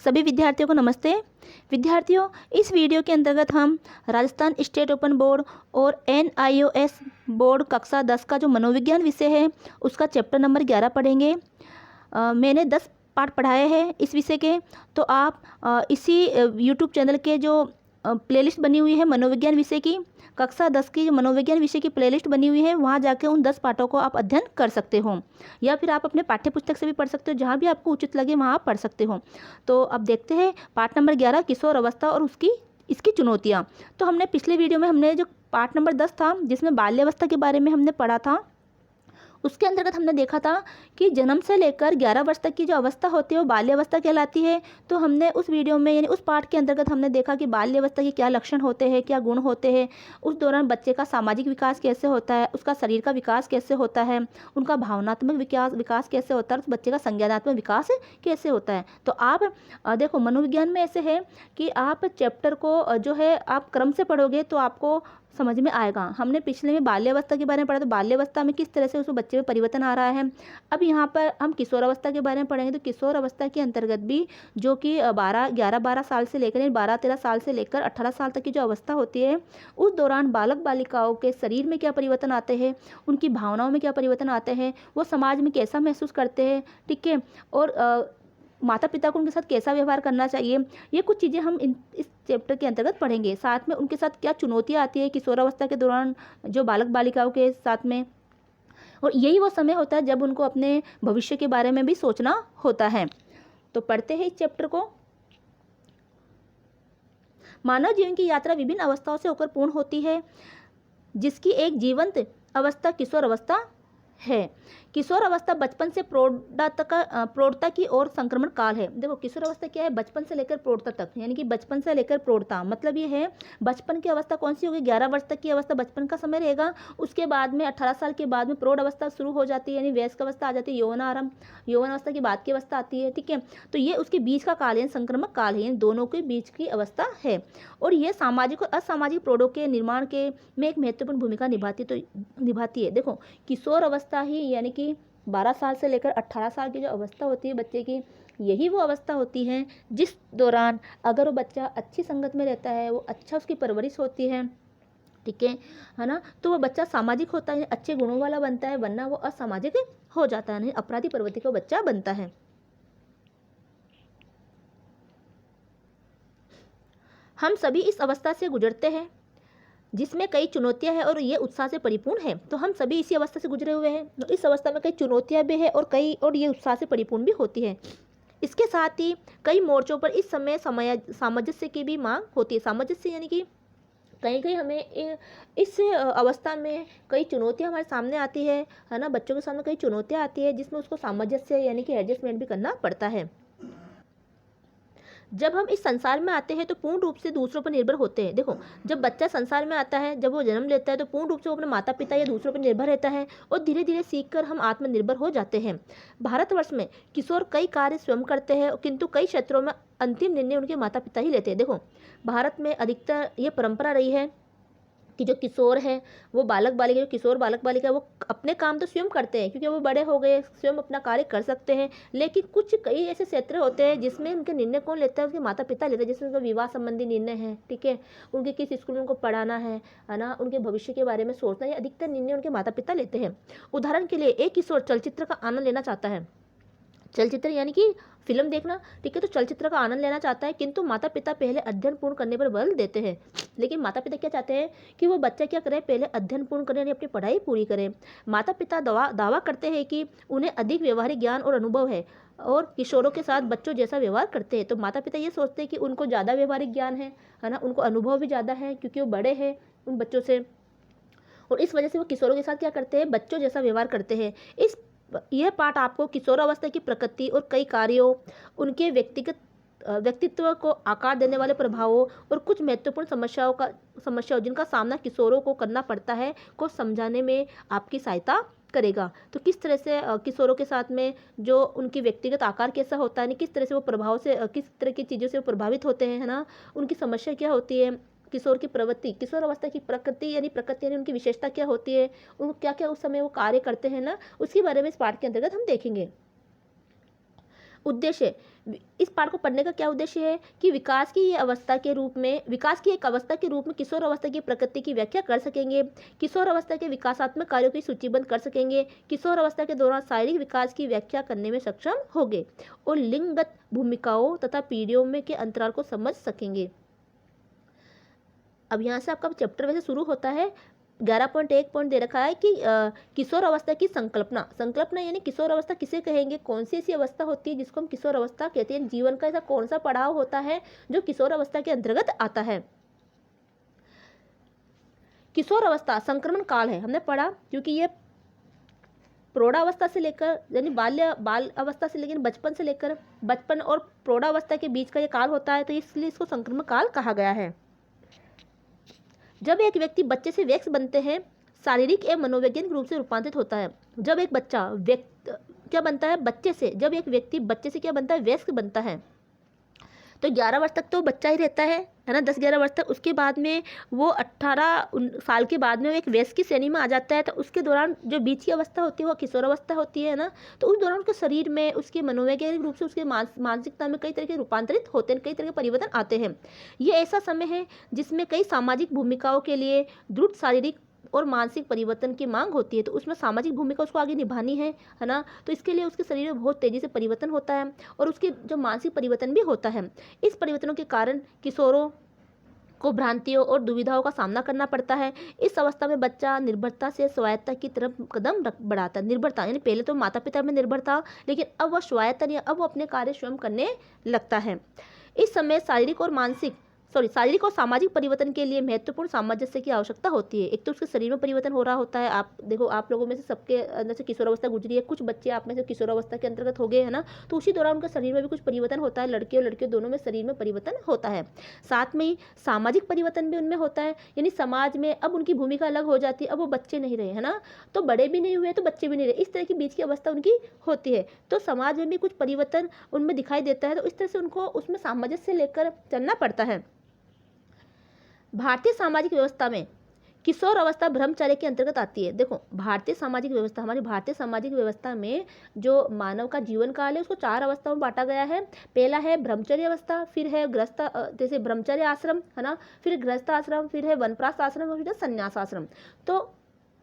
सभी विद्यार्थियों को नमस्ते। विद्यार्थियों, इस वीडियो के अंतर्गत हम राजस्थान स्टेट ओपन बोर्ड और NIOS बोर्ड कक्षा 10 का जो मनोविज्ञान विषय है उसका चैप्टर नंबर 11 पढ़ेंगे। मैंने 10 पार्ट पढ़ाए हैं इस विषय के, तो आप इसी यूट्यूब चैनल के जो प्लेलिस्ट बनी हुई है मनोविज्ञान विषय की, कक्षा 10 की जो मनोविज्ञान विषय की प्लेलिस्ट बनी हुई है, वहाँ जाके उन 10 पाठों को आप अध्ययन कर सकते हो, या फिर आप अपने पाठ्य पुस्तक से भी पढ़ सकते हो, जहाँ भी आपको उचित लगे वहाँ आप पढ़ सकते हो। तो अब देखते हैं पाठ नंबर 11, किशोर अवस्था और इसकी चुनौतियाँ। तो हमने पिछले वीडियो में हमने जो पाठ नंबर 10 था, जिसमें बाल्यावस्था के बारे में हमने पढ़ा था, उसके अंतर्गत हमने देखा था कि जन्म से लेकर 11 वर्ष तक की जो अवस्था होती है वो बाल्यावस्था कहलाती है। तो हमने उस वीडियो में यानी उस पाठ के अंतर्गत हमने देखा कि बाल्यावस्था के क्या लक्षण होते हैं, क्या गुण होते हैं, उस दौरान बच्चे का सामाजिक विकास कैसे होता है, उसका शरीर का विकास कैसे होता है, उनका भावनात्मक विकास कैसे होता है, उस बच्चे का संज्ञानात्मक विकास कैसे होता है। तो आप देखो, मनोविज्ञान में ऐसे है कि आप चैप्टर को जो है आप क्रम से पढ़ोगे तो आपको समझ में आएगा। हमने पिछले में बाल्यावस्था के बारे में पढ़ा, तो बाल्यावस्था में किस तरह से उस बच्चे में परिवर्तन आ रहा है। अब यहाँ पर हम किशोर अवस्था के बारे में पढ़ेंगे। तो किशोर अवस्था के अंतर्गत भी जो कि 11 साल से लेकर 12-13 साल से लेकर 18 साल तक की जो अवस्था होती है, उस दौरान बालक बालिकाओं के शरीर में क्या परिवर्तन आते हैं, उनकी भावनाओं में क्या परिवर्तन आते हैं, वो समाज में कैसा महसूस करते हैं, ठीक है, और माता पिता को उनके साथ कैसा व्यवहार करना चाहिए, ये कुछ चीज़ें हम इस चैप्टर के अंतर्गत पढ़ेंगे। साथ में उनके साथ क्या चुनौतियाँ आती है किशोरावस्था के दौरान जो बालक बालिकाओं के साथ में, और यही वो समय होता है जब उनको अपने भविष्य के बारे में भी सोचना होता है। तो पढ़ते हैं इस चैप्टर को। मानव जीवन की यात्रा विभिन्न अवस्थाओं से होकर पूर्ण होती है, जिसकी एक जीवंत अवस्था किशोर अवस्था है। किशोर अवस्था बचपन से प्रौढ़ता की ओर संक्रमण काल है। देखो, किशोर अवस्था क्या है, बचपन से लेकर प्रौढ़ता तक, यानी कि बचपन से लेकर प्रौढ़ता, मतलब ये है बचपन की अवस्था कौन सी होगी, 11 वर्ष तक की अवस्था बचपन का समय रहेगा। उसके बाद में 18 साल के बाद में प्रौढ़ अवस्था शुरू हो जाती है, यानी वयस्क अवस्था आ जाती है, यौवन अवस्था के बाद की अवस्था आती है, ठीक है। तो ये उसके बीच का काल है, संक्रमक काल है, यानी दोनों के बीच की अवस्था है, और ये सामाजिक और असामाजिक प्रौढ़ों के निर्माण के में एक महत्वपूर्ण भूमिका निभाती है। देखो, किशोर अवस्था ही यानी कि 12 साल से लेकर 18 साल की जो अवस्था होती है बच्चे की, यही वो अवस्था होती है जिस दौरान अगर वो बच्चा अच्छी संगत में रहता है, वो अच्छा उसकी परवरिश होती है, ठीक है ना, तो वो बच्चा सामाजिक होता है, अच्छे गुणों वाला बनता है, वरना वो असामाजिक हो जाता है, अपराधी प्रवृत्ति का बच्चा बनता है। हम सभी इस अवस्था से गुजरते हैं जिसमें कई चुनौतियां हैं और ये उत्साह से परिपूर्ण है। तो हम सभी इसी अवस्था से गुजरे हुए हैं। तो इस अवस्था में कई चुनौतियां भी है और ये उत्साह से परिपूर्ण भी होती है। इसके साथ ही कई मोर्चों पर इस समय सामंजस्य की भी मांग होती है। सामंजस्य यानी कि कहीं हमें इस अवस्था में कई चुनौतियां हमारे सामने आती है ना, बच्चों के सामने कई चुनौतियां आती है जिसमें उसको सामंजस्य यानी कि एडजस्टमेंट भी करना पड़ता है। जब हम इस संसार में आते हैं तो पूर्ण रूप से दूसरों पर निर्भर होते हैं। देखो, जब बच्चा संसार में आता है, जब वो जन्म लेता है, तो पूर्ण रूप से वो अपने माता पिता या दूसरों पर निर्भर रहता है, और धीरे धीरे सीखकर हम आत्मनिर्भर हो जाते हैं। भारतवर्ष में किशोर कई कार्य स्वयं करते हैं, किंतु कई क्षेत्रों में अंतिम निर्णय उनके माता पिता ही लेते हैं। देखो, भारत में अधिकतर ये परंपरा रही है कि जो किशोर है, वो बालक बालिका, जो किशोर बालक बालिका, वो अपने काम तो स्वयं करते हैं क्योंकि वो बड़े हो गए, स्वयं अपना कार्य कर सकते हैं। लेकिन कुछ कई ऐसे क्षेत्र होते हैं जिसमें उनके निर्णय कौन लेता है, उसके माता पिता लेते हैं। जैसे उनका विवाह संबंधी निर्णय है, ठीक है, उनके किस स्कूल में उनको पढ़ाना है ना, उनके भविष्य के बारे में सोचना, ये अधिकतर निर्णय उनके माता पिता लेते हैं। उदाहरण के लिए, एक किशोर चलचित्र का आनंद लेना चाहता है, चलचित्र यानी कि फिल्म देखना, ठीक है, तो चलचित्र का आनंद लेना चाहता है, किंतु माता पिता पहले अध्ययन पूर्ण करने पर बल देते हैं। लेकिन माता पिता क्या चाहते हैं कि वो बच्चा क्या करे, पहले अध्ययन पूर्ण करें यानी अपनी पढ़ाई पूरी करें। माता पिता दावा करते हैं कि उन्हें अधिक व्यवहारिक ज्ञान और अनुभव है और किशोरों के साथ बच्चों जैसा व्यवहार करते हैं। तो माता पिता ये सोचते हैं कि उनको ज़्यादा व्यवहारिक ज्ञान है ना, उनको अनुभव भी ज़्यादा है क्योंकि वो बड़े हैं उन बच्चों से, और इस वजह से वो किशोरों के साथ क्या करते हैं, बच्चों जैसा व्यवहार करते हैं। यह पाठ आपको किशोरावस्था की प्रकृति और कई कार्यों, उनके व्यक्तित्व को आकार देने वाले प्रभावों और कुछ महत्वपूर्ण समस्याओं जिनका सामना किशोरों को करना पड़ता है को समझाने में आपकी सहायता करेगा। तो किस तरह से किशोरों के साथ में जो उनकी व्यक्तिगत आकार कैसा होता है, किस तरह से वो प्रभाव से किस तरह की चीज़ों से वो प्रभावित होते हैं, है ना, उनकी समस्या क्या होती है, किशोर की प्रवृत्ति, किशोर अवस्था की प्रकृति यानी उनकी विशेषता क्या होती है, उनको क्या क्या उस समय वो कार्य करते हैं ना, उसके बारे में इस पाठ के अंतर्गत हम देखेंगे। उद्देश्य, इस पाठ को पढ़ने का क्या उद्देश्य है कि विकास की एक अवस्था के रूप में किशोर अवस्था की प्रकृति की व्याख्या कर सकेंगे, किशोर अवस्था के विकासात्मक कार्यों की सूचीबद्ध कर सकेंगे, किशोर अवस्था के दौरान शारीरिक विकास की व्याख्या करने में सक्षम होंगे और लिंगगत भूमिकाओं तथा पीढ़ियों में के अंतराल को समझ सकेंगे। अब यहाँ से आपका चैप्टर वैसे शुरू होता है। 11.1 पॉइंट दे रखा है कि किशोर अवस्था की संकल्पना यानी किशोर अवस्था किसे कहेंगे, कौन सी ऐसी अवस्था होती है जिसको हम किशोर अवस्था कहते हैं, जीवन का ऐसा कौन सा पड़ाव होता है जो किशोर अवस्था के अंतर्गत आता है। किशोर अवस्था संक्रमण काल है, हमने पढ़ा, क्योंकि ये प्रौढ़ावस्था से लेकर यानी बाल अवस्था से लेकर बचपन और प्रौढ़ावस्था के बीच का ये काल होता है, तो इसलिए इसको संक्रमण काल कहा गया है। जब एक व्यक्ति बच्चे से वयस्क बनते हैं, शारीरिक एवं मनोवैज्ञानिक रूप से रूपांतरित होता है। जब एक बच्चा क्या बनता है, जब एक व्यक्ति बच्चे से क्या बनता है, वयस्क बनता है, तो 11 वर्ष तक तो बच्चा ही रहता है ना, 10-11 वर्ष तक। उसके बाद में वो 18 साल के बाद में वो एक वयस्क की श्रेणी में आ जाता है। तो उसके दौरान जो बीच की अवस्था होती है वो किशोर अवस्था होती है ना, तो उस दौरान उसके शरीर में, उसके मनोवैज्ञानिक रूप से, उसके मानसिकता में कई तरह के रूपांतरित होते हैं, कई तरह के परिवर्तन आते हैं। ये ऐसा समय है जिसमें कई सामाजिक भूमिकाओं के लिए दृढ़ शारीरिक और मानसिक परिवर्तन की मांग होती है। तो उसमें सामाजिक भूमिका उसको आगे निभानी है ना, तो इसके लिए उसके शरीर में बहुत तेज़ी से परिवर्तन होता है और उसके जो मानसिक परिवर्तन भी होता है। इस परिवर्तनों के कारण किशोरों को भ्रांतियों और दुविधाओं का सामना करना पड़ता है। इस अवस्था में बच्चा निर्भरता से स्वायत्तता की तरफ कदम बढ़ाता है। निर्भरता यानी पहले तो माता पिता में निर्भर था, लेकिन अब वह स्वायत्त नहीं, अब वो अपने कार्य स्वयं करने लगता है। इस समय शारीरिक और सामाजिक परिवर्तन के लिए महत्वपूर्ण सामंजस्य की आवश्यकता होती है। एक तो उसके शरीर में परिवर्तन हो रहा होता है। आप देखो, आप लोगों में से सबके अंदर से किशोर अवस्था गुजरी है, कुछ बच्चे आप में से किशोर अवस्था के अंतर्गत हो गए हैं ना, तो उसी दौरान उनके शरीर में भी कुछ परिवर्तन होता है। लड़के और लड़कियों दोनों में शरीर में परिवर्तन होता है। साथ में ही सामाजिक परिवर्तन भी उनमें होता है, यानी समाज में अब उनकी भूमिका अलग हो जाती है। अब वो बच्चे नहीं रहे, है ना, तो बड़े भी नहीं हुए तो बच्चे भी नहीं रहे, इस तरह की बीच की अवस्था उनकी होती है। तो समाज में भी कुछ परिवर्तन उनमें दिखाई देता है, तो इस तरह से उनको उसमें सामंजस्य लेकर चलना पड़ता है। भारतीय सामाजिक व्यवस्था में किशोर अवस्था ब्रह्मचर्य के अंतर्गत आती है। देखो, हमारी भारतीय सामाजिक व्यवस्था में जो मानव का जीवन काल है उसको 4 अवस्थाओं में बांटा गया है। पहला है ब्रह्मचर्य अवस्था, फिर है जैसे ब्रह्मचर्य आश्रम, है ना, फिर गृहस्थ आश्रम, फिर है वनप्रस्थ आश्रम और फिर है संन्यास आश्रम। तो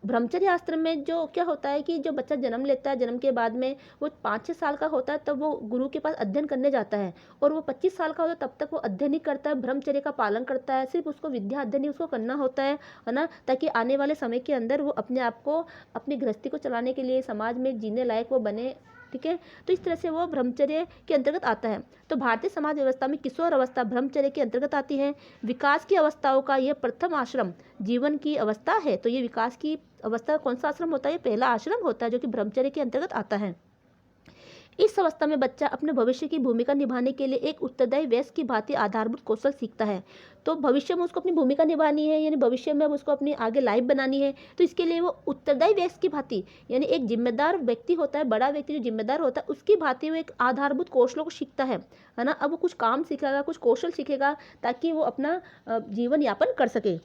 ब्रह्मचर्य आश्रम में जो क्या होता है कि जो बच्चा जन्म लेता है, जन्म के बाद में वो 5-6 साल का होता है तब वो गुरु के पास अध्ययन करने जाता है, और वो 25 साल का होता है तब तक वो अध्ययन ही करता है, ब्रह्मचर्य का पालन करता है। सिर्फ उसको विद्या अध्ययन ही उसको करना होता है ना, ताकि आने वाले समय के अंदर वो अपने आप को, अपनी गृहस्थी को चलाने के लिए समाज में जीने लायक वो बने। ठीक है, तो इस तरह से वो ब्रह्मचर्य के अंतर्गत आता है। तो भारतीय समाज व्यवस्था में किशोर अवस्था ब्रह्मचर्य के अंतर्गत आती है। विकास की अवस्थाओं का यह प्रथम आश्रम जीवन की अवस्था है। तो ये विकास की अवस्था कौन सा आश्रम होता है, पहला आश्रम होता है जो कि ब्रह्मचर्य के अंतर्गत आता है। इस अवस्था में बच्चा अपने भविष्य की भूमिका निभाने के लिए एक उत्तरदायी वयस्क की भांति आधारभूत कौशल सीखता है। तो भविष्य में उसको अपनी भूमिका निभानी है, यानी भविष्य में अब उसको अपनी आगे लाइफ बनानी है, तो इसके लिए वो उत्तरदायी वयस्क की भांति, यानी एक जिम्मेदार व्यक्ति होता है, बड़ा व्यक्ति जो जिम्मेदार होता है, उसकी भांति वो एक आधारभूत कौशलों को सीखता है ना। अब वो कुछ काम सीखेगा, कुछ कौशल सीखेगा, ताकि वो अपना जीवन यापन कर सके।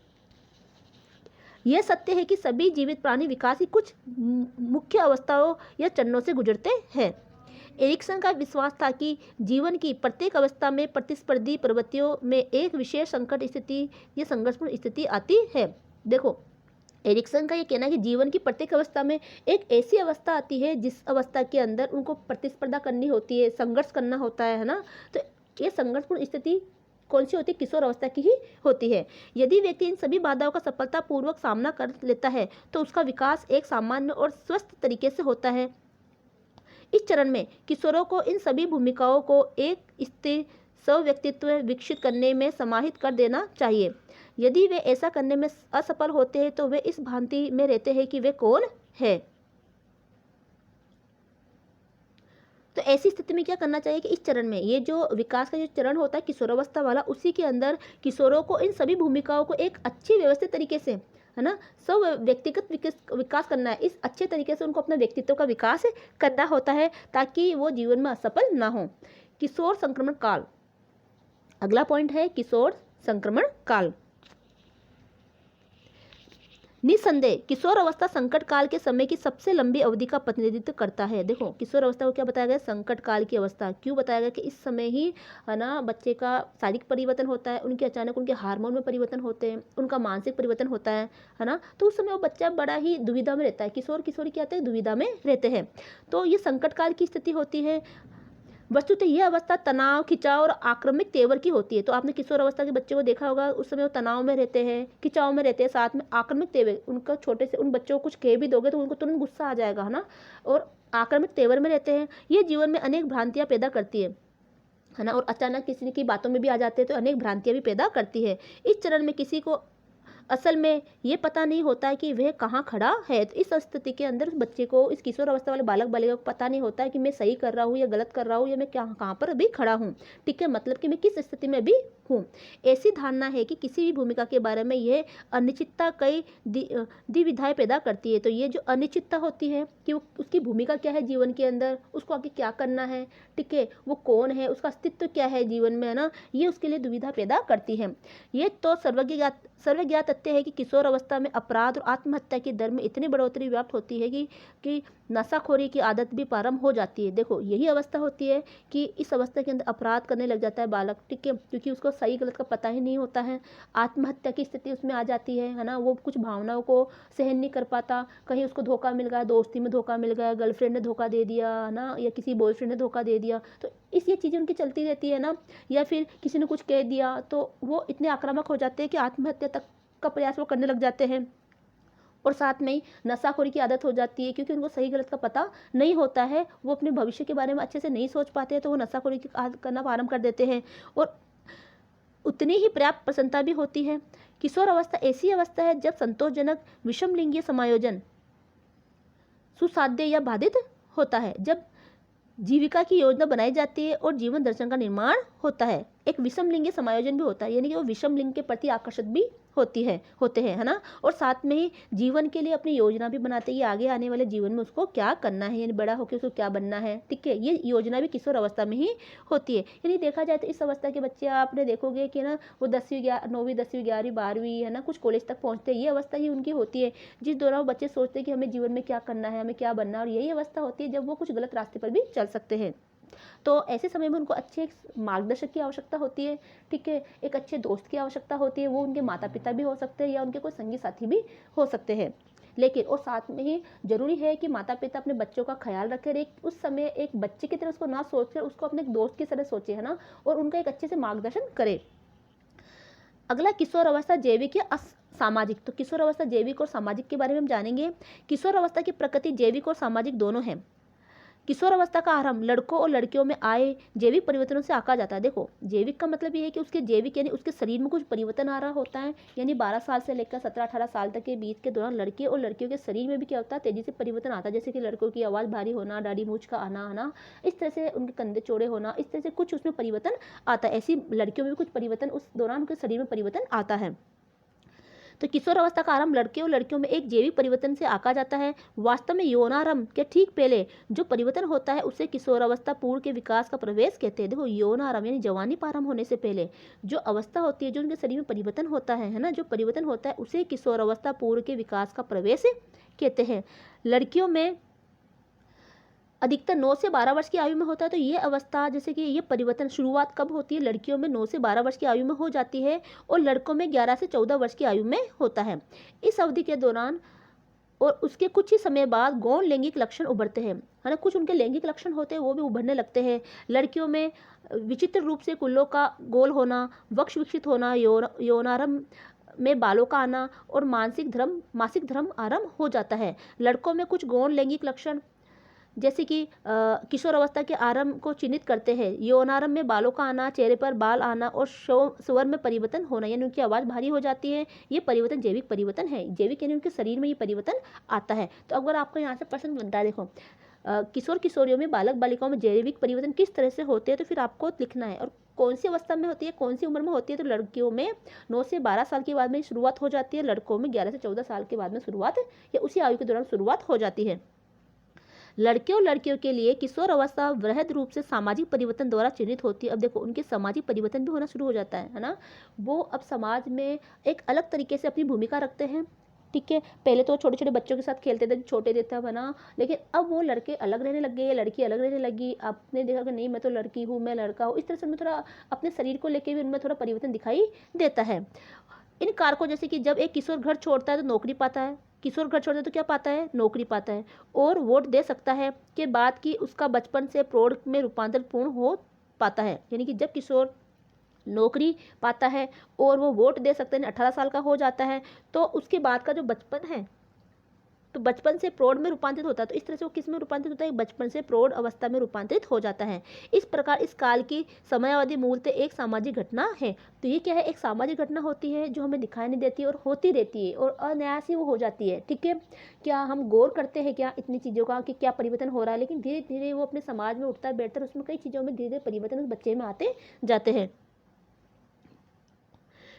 यह सत्य है कि सभी जीवित प्राणी विकास की कुछ मुख्य अवस्थाओं या चरणों से गुजरते हैं। एरिक्सन का विश्वास था कि जीवन की प्रत्येक अवस्था में प्रतिस्पर्धी प्रवृत्तियों में एक विशेष संकट स्थिति या संघर्षपूर्ण स्थिति आती है। देखो, एरिक्सन का ये कहना है कि जीवन की प्रत्येक अवस्था में एक ऐसी अवस्था आती है जिस अवस्था के अंदर उनको प्रतिस्पर्धा करनी होती है, संघर्ष करना होता है ना। तो ये संघर्षपूर्ण स्थिति कौन सी होती है, किशोर अवस्था की ही होती है। यदि व्यक्ति इन सभी बाधाओं का सफलतापूर्वक सामना कर लेता है तो उसका विकास एक सामान्य और स्वस्थ तरीके से होता है। इस चरण में किशोरों को इन सभी भूमिकाओं को एक स्थिर स्व-व्यक्तित्व विकसित करने में समाहित कर देना चाहिए। यदि वे ऐसा करने में असफल होते हैं तो वे इस भ्रांति में रहते हैं कि वे कौन है। तो ऐसी स्थिति में क्या करना चाहिए कि इस चरण में, ये जो विकास का जो चरण होता है किशोरावस्था वाला, उसी के अंदर किशोरों को इन सभी भूमिकाओं को एक अच्छी व्यवस्थित तरीके से, है ना, सब व्यक्तिगत विकास करना है। इस अच्छे तरीके से उनको अपने व्यक्तित्व का विकास करना होता है ताकि वो जीवन में असफल ना हो। किशोर संक्रमण काल, अगला पॉइंट है किशोर संक्रमण काल। निसंदेह किशोर अवस्था संकट काल के समय की सबसे लंबी अवधि का प्रतिनिधित्व करता है। देखो किशोर अवस्था को क्या बताया गया, संकट काल की अवस्था। क्यों बताया गया कि इस समय ही है ना बच्चे का शारीरिक परिवर्तन होता है, उनके अचानक उनके हार्मोन में परिवर्तन होते हैं, उनका मानसिक परिवर्तन होता है ना। तो उस समय वो बच्चा बड़ा ही दुविधा में रहता है, किशोर किशोरी क्या होते हैं, दुविधा में रहते हैं। तो ये संकट काल की स्थिति होती है। वस्तुतः यह अवस्था तनाव, खिंचाव और आक्रामक तेवर की होती है। तो आपने किशोर अवस्था के बच्चे को देखा होगा, उस समय वो तनाव में रहते हैं, खिंचाव में रहते हैं, साथ में आक्रामक तेवर। उनका छोटे से उन बच्चों को कुछ कह भी दोगे तो उनको तुरंत गुस्सा आ जाएगा, है ना, और आक्रामक तेवर में रहते हैं। ये जीवन में अनेक भ्रांतियां पैदा करती है ना, और अचानक किसी की बातों में भी आ जाते हैं तो अनेक भ्रांतियां भी पैदा करती है। इस चरण में किसी को असल में ये पता नहीं होता है कि वह कहाँ खड़ा है। तो इस स्थिति के अंदर बच्चे को, इस किशोर अवस्था वाले बालक बालिका को पता नहीं होता है कि मैं सही कर रहा हूँ या गलत कर रहा हूँ, या मैं कहाँ पर अभी खड़ा हूँ। ठीक है, मतलब कि मैं किस स्थिति में अभी हूँ। ऐसी धारणा है कि किसी भी भूमिका के बारे में यह अनिश्चितता कई द्विविधाएं पैदा करती है। तो ये जो अनिश्चितता होती है कि वो उसकी भूमिका क्या है जीवन के अंदर, उसको आगे क्या करना है, ठीक है, वो कौन है, उसका अस्तित्व क्या है जीवन में, है ना, ये उसके लिए दुविधा पैदा करती है। ये तो सर्वज्ञात तथ्य है कि किशोर अवस्था में अपराध और आत्महत्या की दर में इतनी बढ़ोतरी व्याप्त होती है कि नशाखोरी की आदत भी प्रारंभ हो जाती है। देखो यही अवस्था होती है कि इस अवस्था के अंदर अपराध करने लग जाता है बालक, ठीक है, क्योंकि उसको सही गलत का पता ही नहीं होता है। आत्महत्या की स्थिति उसमें आ जाती है ना, वो कुछ भावनाओं को सहन नहीं कर पाता। कहीं उसको धोखा मिल गया, दोस्ती में धोखा मिल गया, गर्लफ्रेंड ने धोखा दे दिया ना, या किसी बॉयफ्रेंड ने धोखा दे दिया, तो ये चीज़ें उनकी चलती रहती है ना, या फिर किसी ने कुछ कह दिया तो वो इतने आक्रामक हो जाते हैं कि आत्महत्या तक का प्रयास वो करने लग जाते हैं। और साथ में ही नशाखोरी की आदत हो जाती है, क्योंकि उनको सही गलत का पता नहीं होता है, वो अपने भविष्य के बारे में अच्छे से नहीं सोच पाते हैं, तो वो नशाखोरी की आदत करना प्रारंभ कर देते हैं। और उतनी ही पर्याप्त प्रसन्नता भी होती है। किशोर अवस्था ऐसी अवस्था है जब संतोषजनक विषम लिंगीय समायोजन सुसाध्य या बाधित होता है, जब जीविका की योजना बनाई जाती है और जीवन दर्शन का निर्माण होता है। एक विषम लिंगी समायोजन भी होता है, यानी कि वो विषम लिंग के प्रति आकर्षित भी होते हैं, है ना, और साथ में ही जीवन के लिए अपनी योजना भी बनाते हैं, आगे आने वाले जीवन में उसको क्या करना है, यानी बड़ा होकर उसको क्या बनना है, ठीक है, ये योजना भी किशोर अवस्था में ही होती है। यानी देखा जाए तो इस अवस्था के बच्चे आपने देखोगे कि ना वो 9वीं 10वीं 11वीं 12वीं, है ना, कुछ कॉलेज तक पहुँचते हैं, ये अवस्था ही उनकी होती है, जिस दौरान वो बच्चे सोचते हैं कि हमें जीवन में क्या करना है, हमें क्या बनना है, और यही अवस्था होती है जब वो कुछ गलत रास्ते पर भी चल सकते हैं। तो ऐसे समय में उनको अच्छे मार्गदर्शक की आवश्यकता होती है, ठीक है, एक अच्छे दोस्त की आवश्यकता होती है। वो उनके माता पिता भी हो सकते हैं या उनके कोई संगी साथी भी हो सकते हैं। लेकिन और साथ में ही जरूरी है कि माता पिता अपने बच्चों का ख्याल रखें, एक उस समय एक बच्चे की तरह उसको ना सोचकर उसको अपने एक दोस्त की तरह सोचे, है ना, और उनका एक अच्छे से मार्गदर्शन करे। अगला किशोर अवस्था जैविक या सामाजिक। तो किशोर अवस्था जैविक और सामाजिक के बारे में हम जानेंगे। किशोर अवस्था की प्रकृति जैविक और सामाजिक दोनों है। किशोर अवस्था का आरंभ लड़कों और लड़कियों में आए जैविक परिवर्तनों से आका जाता है। देखो जैविक का मतलब ये है कि उसके जैविक यानी उसके शरीर में कुछ परिवर्तन आ रहा होता है, यानी 12 साल से लेकर 17-18 साल तक के बीच के दौरान लड़के और लड़कियों के शरीर में भी क्या होता है, तेजी से परिवर्तन आता है। जैसे कि लड़कों की आवाज़ भारी होना, दाढ़ी मूंछ का आना, है ना, इस तरह से उनके कंधे चौड़े होना, इस तरह से कुछ उसमें परिवर्तन आता है। ऐसी लड़कियों में भी कुछ परिवर्तन उस दौरान उनके शरीर में परिवर्तन आता है। तो किशोर अवस्था का आरंभ लड़के और लड़कियों में एक जैविक परिवर्तन से आका जाता है। वास्तव में यौनारंभ के ठीक पहले जो परिवर्तन होता है उसे किशोर अवस्था पूर्व के विकास का प्रवेश कहते हैं। देखो यौनारंभ यानी जवानी प्रारंभ होने से पहले जो अवस्था होती है, जो उनके शरीर में परिवर्तन होता है ना, जो परिवर्तन होता है उसे किशोर अवस्था पूर्व के विकास का प्रवेश कहते हैं। लड़कियों में अधिकतर 9 से 12 वर्ष की आयु में होता है। तो ये अवस्था जैसे कि ये परिवर्तन शुरुआत कब होती है, लड़कियों में 9 से 12 वर्ष की आयु में हो जाती है और लड़कों में 11 से 14 वर्ष की आयु में होता है। इस अवधि के दौरान और उसके कुछ ही समय बाद गौण लैंगिक लक्षण उभरते हैं, है ना, कुछ उनके लैंगिक लक्षण होते हैं वो भी उभरने लगते हैं। लड़कियों में विचित्र रूप से कुल्लों का गोल होना, वक्ष विकसित होना, यौनारंभ में बालों का आना और मासिक धर्म आरंभ हो जाता है। लड़कों में कुछ गौण लैंगिक लक्षण जैसे कि किशोर अवस्था के आरंभ को चिन्हित करते हैं। यौनारंभ में बालों का आना, चेहरे पर बाल आना और स्वर में परिवर्तन होना, यानी उनकी आवाज़ भारी हो जाती है। ये परिवर्तन जैविक परिवर्तन है, जैविक यानी उनके शरीर में ये परिवर्तन आता है। तो अगर आपको यहाँ से प्रश्न बनता है, देखो किशोर किशोरियों में, बालक बालिकाओं में जैविक परिवर्तन किस तरह से होते हैं, तो फिर आपको लिखना है और कौन सी अवस्था में होती है, कौन सी उम्र में होती है। तो लड़कियों में 9 से 12 साल के बाद में शुरुआत हो जाती है, लड़कों में 11 से 14 साल के बाद में शुरुआत या उसी आयु के दौरान शुरुआत हो जाती है। लड़के और लड़कियों के लिए किशोर अवस्था वृहद रूप से सामाजिक परिवर्तन द्वारा चिन्हित होती है। अब देखो उनके सामाजिक परिवर्तन भी होना शुरू हो जाता है ना, वो अब समाज में एक अलग तरीके से अपनी भूमिका रखते हैं, ठीक है, पहले तो छोटे छोटे बच्चों के साथ खेलते थे, छोटे थे तब, है ना, लेकिन अब वो लड़के अलग रहने लग गए, लड़की अलग रहने लगी। आपने देखा कि नहीं मैं तो लड़की हूँ, मैं लड़का हूँ, इस तरह से उनमें थोड़ा अपने शरीर को लेकर भी उनमें थोड़ा परिवर्तन दिखाई देता है। इन कारकों जैसे कि जब एक किशोर घर छोड़ता है तो नौकरी पाता है, किशोर घर छोड़ता है तो क्या पाता है, नौकरी पाता है, और वोट दे सकता है के बाद कि उसका बचपन से प्रौढ़ में रूपांतर पूर्ण हो पाता है। यानी कि जब किशोर नौकरी पाता है और वो वोट दे सकते हैं, 18 साल का हो जाता है, तो उसके बाद का जो बचपन है तो बचपन से प्रौढ़ में रूपांतरित होता है। तो इस तरह से वो किस में रूपांतरित होता है, बचपन से प्रौढ़ अवस्था में रूपांतरित हो जाता है। इस प्रकार इस काल की समयावधि मूलतः एक सामाजिक घटना है। तो ये क्या है, एक सामाजिक घटना होती है जो हमें दिखाई नहीं देती और होती रहती है और अनायास ही वो हो जाती है। ठीक है, क्या हम गौर करते हैं क्या इतनी चीज़ों का कि क्या परिवर्तन हो रहा है, लेकिन धीरे धीरे वो अपने समाज में उठता बैठता है, उसमें कई चीज़ों में धीरे धीरे परिवर्तन उस बच्चे में आते जाते हैं।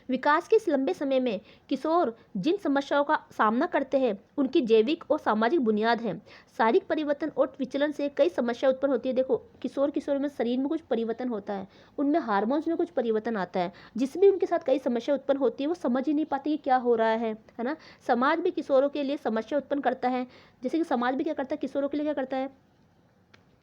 विकास के इस लंबे समय में किशोर जिन समस्याओं का सामना करते हैं उनकी जैविक और सामाजिक बुनियाद है। शारीरिक परिवर्तन और विचलन से कई समस्या उत्पन्न होती है। देखो किशोर में शरीर में कुछ परिवर्तन होता है, उनमें हार्मोन्स में कुछ परिवर्तन आता है, जिसमें उनके साथ कई समस्या उत्पन्न होती है, वो समझ ही नहीं पाती कि क्या हो रहा है ना। समाज भी किशोरों के लिए समस्या उत्पन्न करता है। जैसे कि समाज भी क्या करता है, किशोरों के लिए क्या करता है,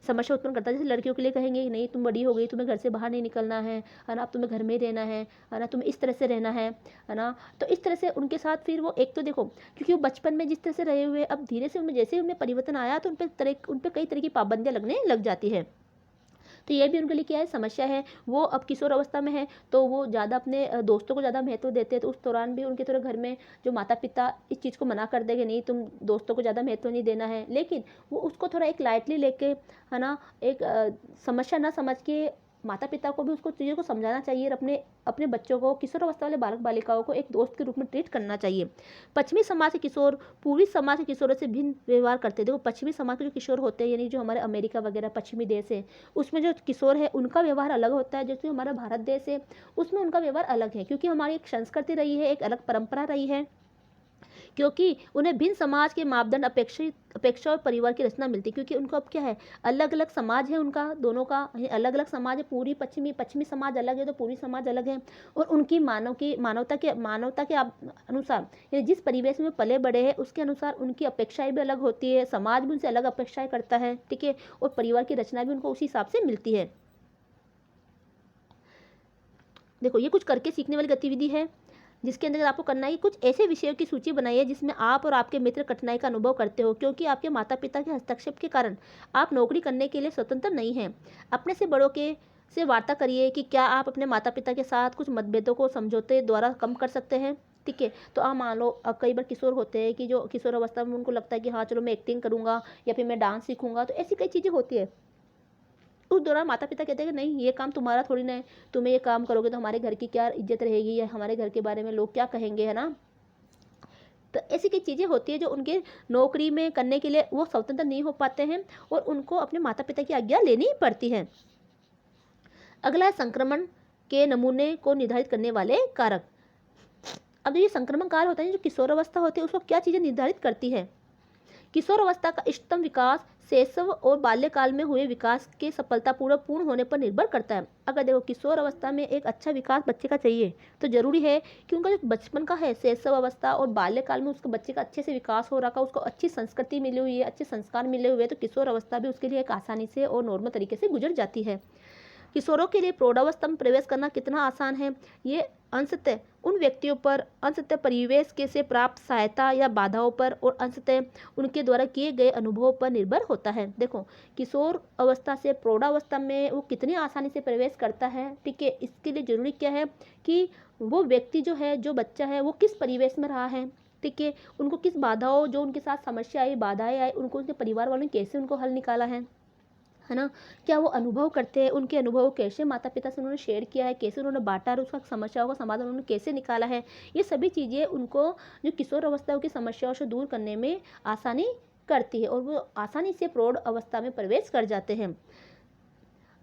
समस्या उत्पन्न करता है। जैसे लड़कियों के लिए कहेंगे नहीं तुम बड़ी हो गई, तुम्हें घर से बाहर नहीं निकलना है ना, अब तुम्हें घर में रहना है ना, तुम्हें इस तरह से रहना है ना। तो इस तरह से उनके साथ फिर वो एक तो देखो, क्योंकि वो बचपन में जिस तरह से रहे हुए, अब धीरे से उनमें जैसे उनमें परिवर्तन आया तो उन पर कई तरह की पाबंदियाँ लगने लग जाती है। तो ये भी उनके लिए क्या है, समस्या है। वो अब किशोर अवस्था में है तो वो ज़्यादा अपने दोस्तों को ज़्यादा महत्व देते हैं, तो उस दौरान भी उनके थोड़ा घर में जो माता पिता इस चीज़ को मना कर देंगे, नहीं तुम दोस्तों को ज़्यादा महत्व नहीं देना है, लेकिन वो उसको थोड़ा एक लाइटली लेके, है ना, एक समस्या ना समझ के माता पिता को भी उसको चीज़ों को समझाना चाहिए और अपने अपने बच्चों को, किशोर अवस्था वाले बालक बालिकाओं को एक दोस्त के रूप में ट्रीट करना चाहिए। पश्चिमी समाज के किशोर पूर्वी समाज के किशोरों से भिन्न व्यवहार करते हैं। देखो पश्चिमी समाज के जो किशोर होते हैं, यानी जो हमारे अमेरिका वगैरह पश्चिमी देश है, उसमें जो किशोर है उनका व्यवहार अलग होता है। जैसे हमारा भारत देश है उसमें उनका व्यवहार अलग है, क्योंकि हमारी एक संस्कृति रही है, एक अलग परंपरा रही है, क्योंकि उन्हें भिन्न समाज के मापदंड अपेक्षा और परिवार की रचना मिलती है। क्योंकि उनको अब क्या है, अलग अलग समाज है उनका, दोनों का अलग अलग समाज है। पूरी पश्चिमी समाज अलग है तो पूरी समाज अलग है, और उनकी मानवता के अनुसार, जिस परिवेश में पले बड़े हैं उसके अनुसार उनकी अपेक्षाएं भी अलग होती है, समाज भी उनसे अलग अपेक्षाएं करता है। ठीक है, और परिवार की रचना भी उनको उसी हिसाब से मिलती है। देखो ये कुछ करके सीखने वाली गतिविधि है, जिसके अंदर आपको करना है कुछ ऐसे विषयों की सूची बनाइए जिसमें आप और आपके मित्र कठिनाई का अनुभव करते हो, क्योंकि आपके माता पिता के हस्तक्षेप के कारण आप नौकरी करने के लिए स्वतंत्र नहीं हैं। अपने से बड़ों के से वार्ता करिए कि क्या आप अपने माता पिता के साथ कुछ मतभेदों को समझौते द्वारा कम कर सकते हैं। ठीक है, तो आप मान लो अब कई बार किशोर होते हैं कि जो किशोर अवस्था में उनको लगता है कि हाँ चलो मैं एक्टिंग करूँगा या फिर मैं डांस सीखूंगा, तो ऐसी कई चीज़ें होती है। उस दौरान माता पिता कहते हैं कि नहीं ये काम तुम्हारा थोड़ी ना है, तुम्हें ये काम करोगे तो हमारे घर की क्या इज्जत रहेगी या हमारे घर के बारे में लोग क्या कहेंगे, है ना। तो ऐसी कई चीज़ें होती है जो उनके नौकरी में करने के लिए वो स्वतंत्र नहीं हो पाते हैं और उनको अपने माता पिता की आज्ञा लेनी पड़ती है। अगला है संक्रमण के नमूने को निर्धारित करने वाले कारक। अब ये संक्रमण काल होता है, जो किशोर अवस्था होती है उसको क्या चीज़ें निर्धारित करती है। किशोर अवस्था का इष्टतम विकास शैशव और बाल्यकाल में हुए विकास के सफलतापूर्वक पूर्ण होने पर निर्भर करता है। अगर देखो किशोर अवस्था में एक अच्छा विकास बच्चे का चाहिए तो जरूरी है कि उनका जो बचपन का है, शैशव अवस्था और बाल्यकाल में उसके बच्चे का अच्छे से विकास हो रखा, उसको अच्छी संस्कृति मिली हुई है, अच्छे संस्कार मिले हुए, तो किशोर अवस्था भी उसके लिए एक आसानी से और नॉर्मल तरीके से गुजर जाती है। किशोरों के लिए प्रौढ़ावस्था में प्रवेश करना कितना आसान है, ये अंशतः उन व्यक्तियों पर, अंशतः परिवेश के से प्राप्त सहायता या बाधाओं पर और अंशतः उनके द्वारा किए गए अनुभवों पर निर्भर होता है। देखो किशोर अवस्था से प्रौढ़ावस्था में वो कितनी आसानी से प्रवेश करता है, ठीक है, इसके लिए जरूरी क्या है कि वो व्यक्ति जो है, जो बच्चा है, वो किस परिवेश में रहा है, ठीक है, उनको किस बाधाओं, जो उनके साथ समस्या आई, बाधाएं आई, उनको उनके परिवार वालों ने कैसे उनको हल निकाला है ना, क्या वो अनुभव करते हैं, उनके अनुभव कैसे माता पिता से उन्होंने शेयर किया है, कैसे उन्होंने बांटा और उसका समस्याओं का समाधान उन्होंने कैसे निकाला है, ये सभी चीज़ें उनको जो किशोर अवस्था की समस्याओं से दूर करने में आसानी करती है और वो आसानी से प्रौढ़ अवस्था में प्रवेश कर जाते हैं।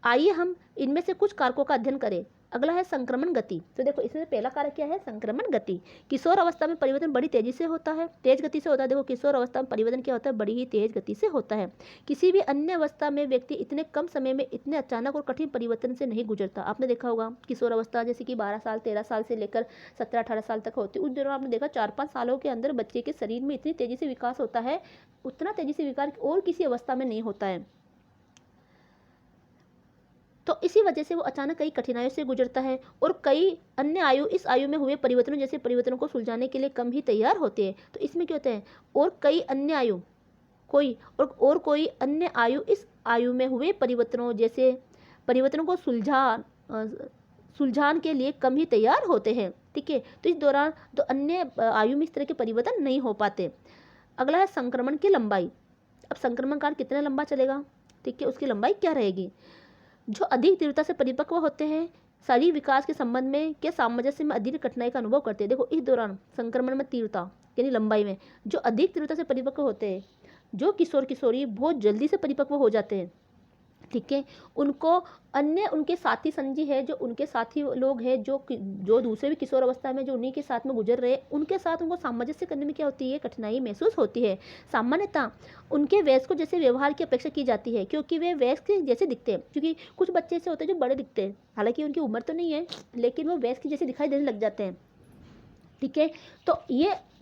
आइए हम इनमें से कुछ कारकों का अध्ययन करें। अगला है संक्रमण गति। तो देखो इसमें पहला कारक क्या है, संक्रमण गति। किशोर अवस्था में परिवर्तन बड़ी तेजी से होता है, तेज गति से होता है। देखो किशोर अवस्था में परिवर्तन क्या होता है, बड़ी ही तेज गति से होता है। किसी भी अन्य अवस्था में व्यक्ति इतने कम समय में इतने अचानक और कठिन परिवर्तन से नहीं गुजरता। आपने देखा होगा किशोर अवस्था जैसे कि 12 साल 13 साल से लेकर 17-18 साल तक होती है, उस दौरान आपने देखा 4-5 सालों के अंदर बच्चे के शरीर में इतनी तेजी से विकास होता है, उतना तेजी से विकास और किसी अवस्था में नहीं होता है। तो इसी वजह से वो अचानक कई कठिनाइयों से गुजरता है और कई अन्य आयु इस आयु में हुए परिवर्तनों जैसे परिवर्तनों को सुलझाने के लिए कम ही तैयार होते हैं। तो इसमें क्या होता है, और कई अन्य आयु कोई और कोई अन्य आयु इस आयु में हुए परिवर्तनों जैसे परिवर्तनों को सुलझाने के लिए कम ही तैयार होते हैं। ठीक है, तो इस दौरान तो अन्य आयु में इस तरह के परिवर्तन नहीं हो पाते। अगला है संक्रमण की लंबाई। अब संक्रमण काल कितना लंबा चलेगा, ठीक है, उसकी लंबाई क्या रहेगी। जो अधिक तीव्रता से परिपक्व होते हैं शारीरिक विकास के संबंध में के सामंजस्य में अधिक कठिनाई का अनुभव करते हैं। देखो इस दौरान संक्रमण में तीव्रता यानी लंबाई में जो अधिक तीव्रता से परिपक्व होते हैं, जो किशोर किशोरी बहुत जल्दी से परिपक्व हो जाते हैं, ठीक है, उनको अन्य उनके साथी संजी है, जो उनके साथी लोग हैं जो दूसरे भी किशोर अवस्था में जो उन्हीं के साथ में गुजर रहे हैं, उनके साथ उनको सामंजस्य करने में क्या होती है, कठिनाई महसूस होती है। सामान्यतः उनके वयस्कों जैसे व्यवहार की अपेक्षा की जाती है, क्योंकि वे वयस्क जैसे दिखते हैं। क्योंकि कुछ बच्चे ऐसे होते हैं जो बड़े दिखते हैं, हालांकि उनकी उम्र तो नहीं है, लेकिन वो वयस्क जैसे दिखाई देने लग जाते हैं। ठीक है,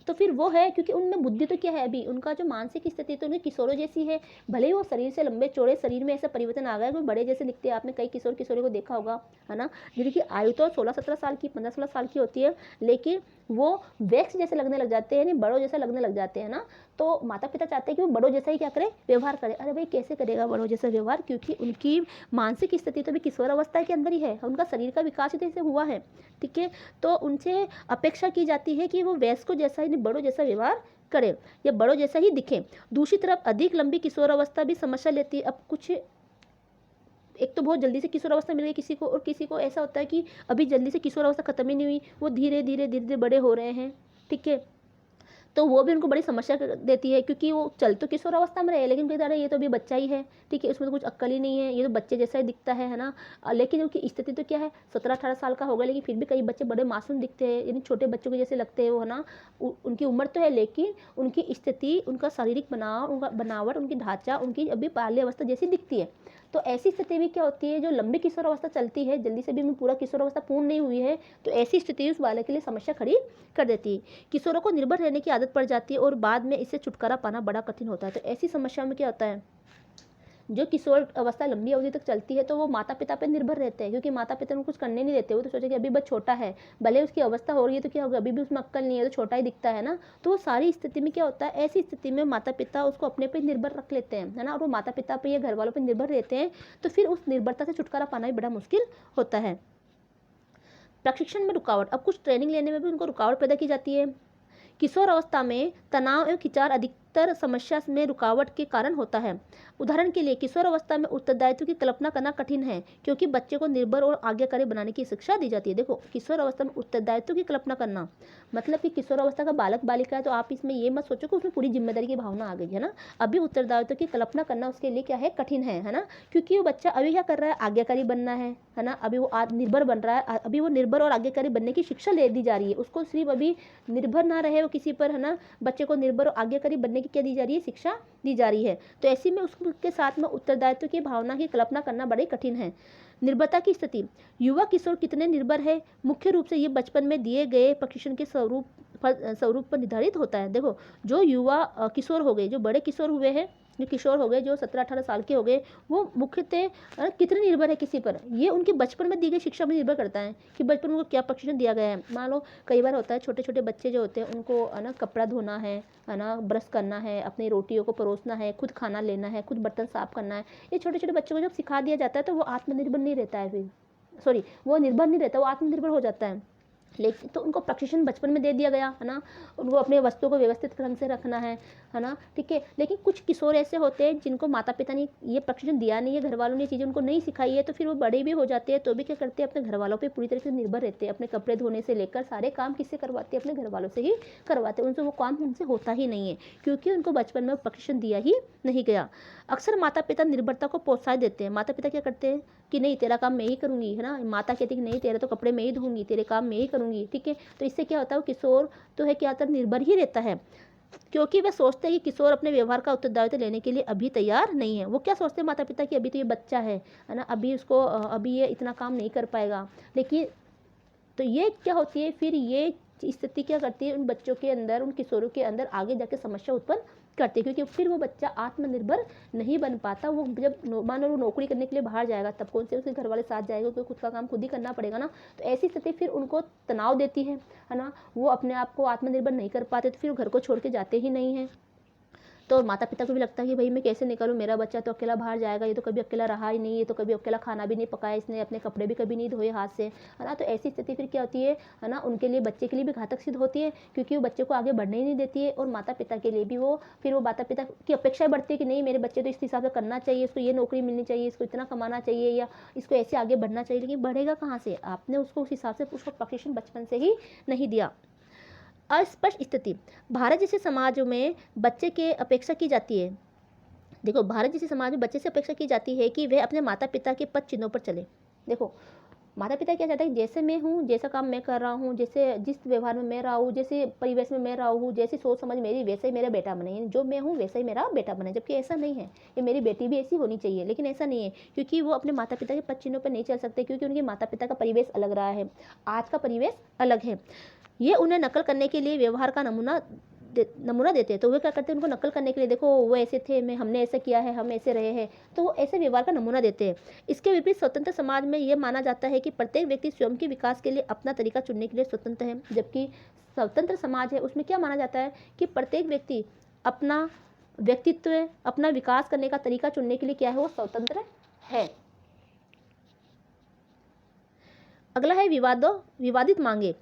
तो फिर वो है क्योंकि उनमें बुद्धि तो क्या है, अभी उनका जो मानसिक स्थिति तो उनकी किशोरों जैसी है। भले ही वो शरीर से लंबे चौड़े शरीर में ऐसा परिवर्तन आ गया है, वो बड़े जैसे दिखते हैं। आपने कई किशोर किशोरी को देखा होगा, है ना, जिनकी आयु तो 16-17 साल की 15-16 साल की होती है, लेकिन वो वैक्स जैसे लगने लग जाते हैं, यानी बड़ों जैसा लगने लग जाते हैं ना। तो माता पिता चाहते हैं कि वो बड़ों जैसा ही क्या करे, व्यवहार करे। अरे भाई कैसे करेगा बड़ों जैसा व्यवहार, क्योंकि उनकी मानसिक स्थिति तो भी किशोर अवस्था के अंदर ही है, उनका शरीर का विकास इतने से हुआ है। ठीक है, तो उनसे अपेक्षा की जाती है कि वो वयस्कों जैसा यानी बड़ों जैसा व्यवहार करे या बड़ों जैसा ही दिखे। दूसरी तरफ अधिक लंबी किशोर अवस्था भी समस्या लेती है। अब कुछ एक तो बहुत जल्दी से किशोर अवस्था मिल गई किसी को, और किसी को ऐसा होता है कि अभी जल्दी से किशोर अवस्था खत्म ही नहीं हुई, वो धीरे धीरे बड़े हो रहे हैं। ठीक है, तो वो भी उनको बड़ी समस्या देती है, क्योंकि वो चल तो किशोर अवस्था में रहे, लेकिन कहता है ये तो अभी बच्चा ही है। ठीक है, उसमें तो कुछ अक्ल ही नहीं है, ये तो बच्चे जैसा ही दिखता है ना। लेकिन उनकी स्थिति तो क्या है, 17-18 साल का होगा, लेकिन फिर भी कई बच्चे बड़े मासूम दिखते हैं, यानी छोटे बच्चों के जैसे लगते हैं वो, है ना। उनकी उम्र तो है, लेकिन उनकी स्थिति, उनका शारीरिक बनावट, उनकी ढांचा उनकी अभी बाल्य अवस्था जैसी दिखती है। तो ऐसी स्थिति में क्या होती है, जो लंबी किशोर अवस्था चलती है, जल्दी से भी पूरा किशोर अवस्था पूर्ण नहीं हुई है, तो ऐसी स्थिति उस बालक के लिए समस्या खड़ी कर देती है। किशोरों को निर्भर रहने की आदत पड़ जाती है और बाद में इससे छुटकारा पाना बड़ा कठिन होता है। तो ऐसी समस्या में क्या होता है, जो किशोर अवस्था लंबी अवधि तक चलती है, तो वो माता पिता पे निर्भर रहते हैं, क्योंकि माता पिता उनको कुछ करने नहीं देते। वो तो सोचे कि अभी बस छोटा है, भले उसकी अवस्था हो रही है तो क्या होगा, अभी भी उसमें अक्ल नहीं है, तो छोटा ही दिखता है ना। तो वो सारी स्थिति में क्या होता है, ऐसी स्थिति में माता पिता उसको अपने पे निर्भर रख लेते हैं, है ना, और वो माता पिता पे या घर वालों पर निर्भर रहते हैं। तो फिर उस निर्भरता से छुटकारा पाना भी बड़ा मुश्किल होता है। प्रशिक्षण में रुकावट। अब कुछ ट्रेनिंग लेने में भी उनको रुकावट पैदा की जाती है। किशोर अवस्था में तनाव एवं खिंचाव अधिकतर समस्या में रुकावट के कारण होता है। उदाहरण के लिए किशोर अवस्था में उत्तरदायित्व की कल्पना करना कठिन है, क्योंकि बच्चे को निर्भर और आज्ञाकारी बनाने की शिक्षा दी जाती है। देखो किशोर अवस्था में उत्तरदायित्व की कल्पना करना मतलब कि किशोर अवस्था का बालक बालिका है, तो आप इसमें ये मत सोचो कि उसमें पूरी जिम्मेदारी की भावना आ गई है ना। अभी उत्तरदायित्व की कल्पना करना उसके लिए क्या है, कठिन है ना, क्योंकि वो बच्चा अभी क्या कर रहा है, आज्ञाकारी बनना है ना। अभी वो आत्मनिर्भर बन रहा है, अभी वो निर्भर और आज्ञाकारी बनने की शिक्षा ले दी जा रही है उसको। सिर्फ अभी निर्भर ना रहे वो किसी पर, है ना, बच्चे को निर्भर और आज्ञाकारी बनने की क्या दी जा रही है, शिक्षा दी जा रही है। तो ऐसे में उसके साथ में उत्तरदायित्व की भावना की कल्पना करना बड़ी कठिन है। निर्भरता की स्थिति। युवा किशोर कितने निर्भर है, मुख्य रूप से ये बचपन में दिए गए प्रशिक्षण के स्वरूप पर निर्धारित होता है। देखो जो युवा किशोर हो गए, जो बड़े किशोर हुए हैं, जो किशोर हो गए, जो 17-18 साल के हो गए, वो मुख्यतः कितने निर्भर है किसी पर, ये उनके बचपन में दी गई शिक्षा पर निर्भर करता है कि बचपन में उनको क्या प्रशिक्षण दिया गया है। मान लो कई बार होता है छोटे छोटे बच्चे जो होते हैं उनको, है ना, कपड़ा धोना है ना, ब्रश करना है, अपनी रोटियों को परोसना है, खुद खाना लेना है, खुद बर्तन साफ करना है। ये छोटे छोटे बच्चों को जब सिखा दिया जाता है तो वो आत्मनिर्भर नहीं रहता है, फिर वो निर्भर नहीं रहता, वो आत्मनिर्भर हो जाता है। लेकिन तो उनको प्रशिक्षण बचपन में दे दिया गया, है ना, उनको अपने वस्तुओं को व्यवस्थित ढंग से रखना है ना, ठीक है। लेकिन कुछ किशोर ऐसे होते हैं जिनको माता पिता ने ये प्रशिक्षण दिया नहीं है, घर वालों ने चीज़ें उनको नहीं सिखाई है, तो फिर वो बड़े भी हो जाते हैं तो भी क्या करते हैं, अपने घर वालों पे पूरी तरह से निर्भर रहते हैं। अपने कपड़े धोने से लेकर सारे काम किससे करवाते हैं, अपने घर वालों से ही करवाते हैं। उनसे वो काम उनसे होता ही नहीं है, क्योंकि उनको बचपन में प्रशिक्षण दिया ही नहीं गया। अक्सर माता पिता निर्भरता को प्रोत्साहित देते हैं। माता पिता क्या करते हैं, कि नहीं तेरा काम मैं ही करूँगी, है ना। माता कहती कि नहीं तेरे तो कपड़े मैं ही धोऊंगी, तेरे काम मैं ही करूँगी, ठीक है। तो इससे क्या होता है, किशोर तो है क्या निर्भर ही रहता है, क्योंकि वे सोचते हैं कि किशोर अपने व्यवहार का उत्तरदायित्व लेने के लिए अभी तैयार नहीं है। वो क्या सोचते हैं माता पिता कि अभी तो ये बच्चा है ना, अभी उसको अभी ये इतना काम नहीं कर पाएगा। लेकिन तो ये क्या होती है फिर, ये स्थिति क्या करती है उन बच्चों के अंदर, उन किशोरों के अंदर आगे जाके समस्या उत्पन्न करती है, क्योंकि फिर वो बच्चा आत्मनिर्भर नहीं बन पाता। वो जब मान लो वो नौकरी करने के लिए बाहर जाएगा, तब कौन से उसके घर वाले साथ जाएगा, क्योंकि खुद का काम खुद ही करना पड़ेगा ना। तो ऐसी स्थिति फिर उनको तनाव देती है ना। वो अपने आप को आत्मनिर्भर नहीं कर पाते, तो फिर घर को छोड़ के जाते ही नहीं हैं। तो माता पिता को भी लगता है कि भाई मैं कैसे निकलूँ, मेरा बच्चा तो अकेला बाहर जाएगा, ये तो कभी अकेला रहा ही नहीं, ये तो कभी अकेला खाना भी नहीं पकाया इसने, अपने कपड़े भी कभी नहीं धोए हाथ से, है ना। तो ऐसी स्थिति फिर क्या होती है ना, उनके लिए, बच्चे के लिए भी घातक सिद्ध होती है, क्योंकि वो बच्चे को आगे बढ़ने ही नहीं देती है। और माता पिता के लिए भी वो माता पिता की अपेक्षाएं बढ़ती है कि नहीं मेरे बच्चे तो इस हिसाब से करना चाहिए, इसको ये नौकरी मिलनी चाहिए, इसको इतना कमाना चाहिए, या इसको ऐसे आगे बढ़ना चाहिए। लेकिन बढ़ेगा कहाँ से, आपने उसको उस हिसाब से उसको प्रशिक्षण बचपन से ही नहीं दिया। अस्पष्ट स्थिति, भारत जैसे समाज में बच्चे के अपेक्षा की जाती है, देखो भारत जैसे समाज में बच्चे से अपेक्षा की जाती है कि वह अपने माता पिता के पद चिन्हों पर चले। देखो माता पिता क्या चाहता है, जैसे मैं हूँ, जैसा काम मैं कर रहा हूँ, जैसे जिस व्यवहार में मैं रहा हूँ, जैसे परिवेश में मैं रहा हूँ, जैसी सोच समझ मेरी, वैसे ही मेरा बेटा बने, जो मैं हूँ वैसा ही मेरा बेटा बने। जबकि ऐसा नहीं है, ये मेरी बेटी भी ऐसी होनी चाहिए, लेकिन ऐसा नहीं है, क्योंकि वो अपने माता पिता के पद चिन्हों पर नहीं चल सकते, क्योंकि उनके माता पिता का परिवेश अलग रहा है, आज का परिवेश अलग है। ये उन्हें नकल करने के लिए व्यवहार का नमूना देते हैं। तो वे क्या करते हैं, उनको नकल करने के लिए, देखो वो ऐसे थे, हमने ऐसा किया है, हम ऐसे रहे हैं, तो वो ऐसे व्यवहार का नमूना देते हैं। इसके विपरीत स्वतंत्र समाज में ये माना जाता है कि प्रत्येक व्यक्ति स्वयं के विकास के लिए अपना तरीका चुनने के लिए स्वतंत्र है। जबकि स्वतंत्र समाज है उसमें क्या माना जाता है कि प्रत्येक व्यक्ति अपना व्यक्तित्व, अपना विकास करने का तरीका चुनने के लिए क्या है, वो स्वतंत्र है। अगला है विवादित मांगे।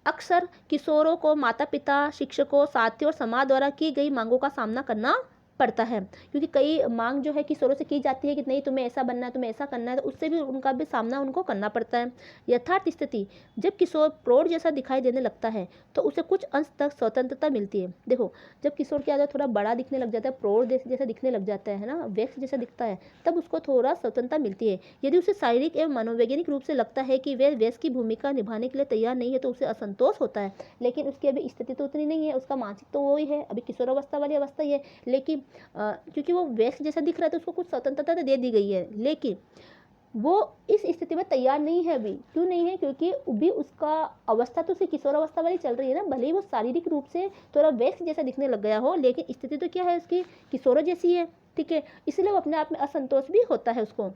अक्सर किशोरों को माता पिता, शिक्षकों, साथियों और समाज द्वारा की गई मांगों का सामना करना पड़ता है, क्योंकि कई मांग जो है किशोरों से की जाती है कि नहीं तुम्हें ऐसा बनना है, तुम्हें ऐसा करना है, तो उससे भी उनका भी सामना उनको करना पड़ता है। यथार्थ स्थिति, जब किशोर प्रौढ़ जैसा दिखाई देने लगता है तो उसे कुछ अंश तक स्वतंत्रता मिलती है। देखो जब किशोर क्या होता है, थोड़ा बड़ा दिखने लग जाता है, प्रौढ़ जैसा दिखने लग जाता है ना, वयस्क जैसा दिखता है, तब उसको थोड़ा स्वतंत्रता मिलती है। यदि उसे शारीरिक एवं मनोवैज्ञानिक रूप से लगता है कि वह वयस्क की भूमिका निभाने के लिए तैयार नहीं है, तो उसे असंतोष होता है। लेकिन उसकी अभी स्थिति तो उतनी नहीं है, उसका मानसिक तो वही है, अभी किशोरावस्था वाली अवस्था ही है, लेकिन क्योंकि वो वयस्क जैसा दिख रहा है तो उसको कुछ स्वतंत्रता तो दे दी गई है, लेकिन वो इस स्थिति में तैयार नहीं है अभी। क्यों नहीं है, क्योंकि अभी उसका अवस्था तो उसी किशोरावस्था वाली चल रही है ना, भले ही वो शारीरिक रूप से थोड़ा वयस्क जैसा दिखने लग गया हो, लेकिन स्थिति तो क्या है उसकी, किशोरों जैसी है, ठीक है। इसलिए वो अपने आप में असंतोष भी होता है उसको।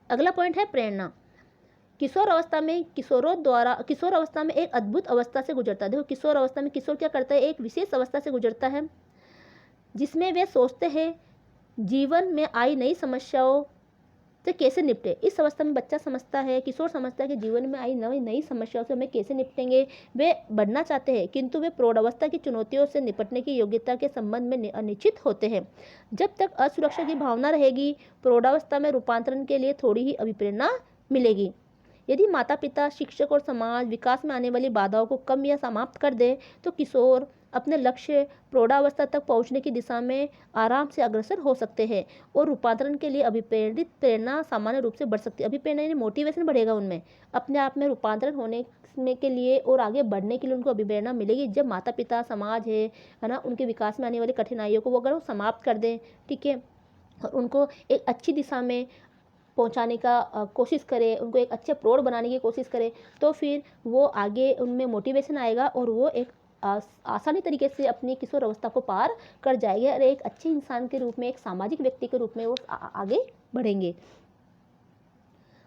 अगला पॉइंट है प्रेरणा। किशोर अवस्था में एक अद्भुत अवस्था से गुजरता है। देखो किशोर अवस्था में किशोर क्या करता है, एक विशेष अवस्था से गुजरता है जिसमें वे सोचते हैं जीवन में आई नई समस्याओं से कैसे निपटे। इस अवस्था में बच्चा समझता है, किशोर समझता है कि जीवन में आई नई समस्याओं से हमें कैसे निपटेंगे। वे बढ़ना चाहते हैं, किंतु वे प्रौढ़ावस्था की चुनौतियों से निपटने की योग्यता के संबंध में अनिश्चित होते हैं। जब तक असुरक्षा की भावना रहेगी, प्रौढ़ावस्था में रूपांतरण के लिए थोड़ी ही अभिप्रेरणा मिलेगी। यदि माता पिता, शिक्षक और समाज विकास में आने वाली बाधाओं को कम या समाप्त कर दे, तो किशोर अपने लक्ष्य प्रौढ़ावस्था तक पहुंचने की दिशा में आराम से अग्रसर हो सकते हैं और रूपांतरण के लिए अभिप्रेरित प्रेरणा सामान्य रूप से बढ़ सकती है। अभिप्रेरणा यानी मोटिवेशन बढ़ेगा उनमें, अपने आप में रूपांतरण होने के लिए और आगे बढ़ने के लिए उनको अभिप्रेरणा मिलेगी जब माता पिता, समाज है ना, उनके विकास में आने वाली कठिनाइयों को वो अगर वो समाप्त कर दें, ठीक है, और उनको एक अच्छी दिशा में पहुंचाने का कोशिश करे, उनको एक अच्छे प्रौढ़ बनाने की कोशिश करे, तो फिर वो आगे उनमें मोटिवेशन आएगा और वो एक आसानी तरीके से अपनी किशोर अवस्था को पार कर जाएंगे और एक अच्छे इंसान के रूप में, एक सामाजिक व्यक्ति के रूप में वो आगे बढ़ेंगे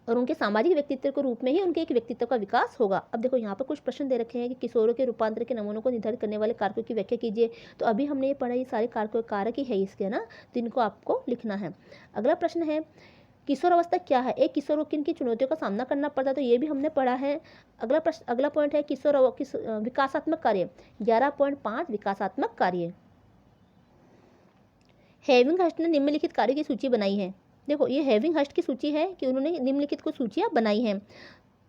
और उनके सामाजिक व्यक्तित्व के रूप में ही उनके एक व्यक्तित्व का विकास होगा। अब देखो यहाँ पर कुछ प्रश्न दे रखे हैं कि किशोरों के रूपांतर के नमूनों को निर्धारित करने वाले कारकों की व्याख्या कीजिए। तो अभी हमने ये पढ़ा, ये सारे कारक ही है इसके ना, तो इनको आपको लिखना है। अगला प्रश्न है किशोर अवस्था क्या है, एक किशोर को किन की चुनौतियों का सामना करना पड़ता है, तो ये भी हमने पढ़ा है। अगला पॉइंट है विकासात्मक कार्य। 11.5 विकासात्मक कार्य। हेविंगहर्स्ट ने निम्नलिखित कार्यों की सूची बनाई है। देखो ये हेविंगहर्स्ट की सूची है कि उन्होंने निम्नलिखित कुछ सूचियां बनाई हैं।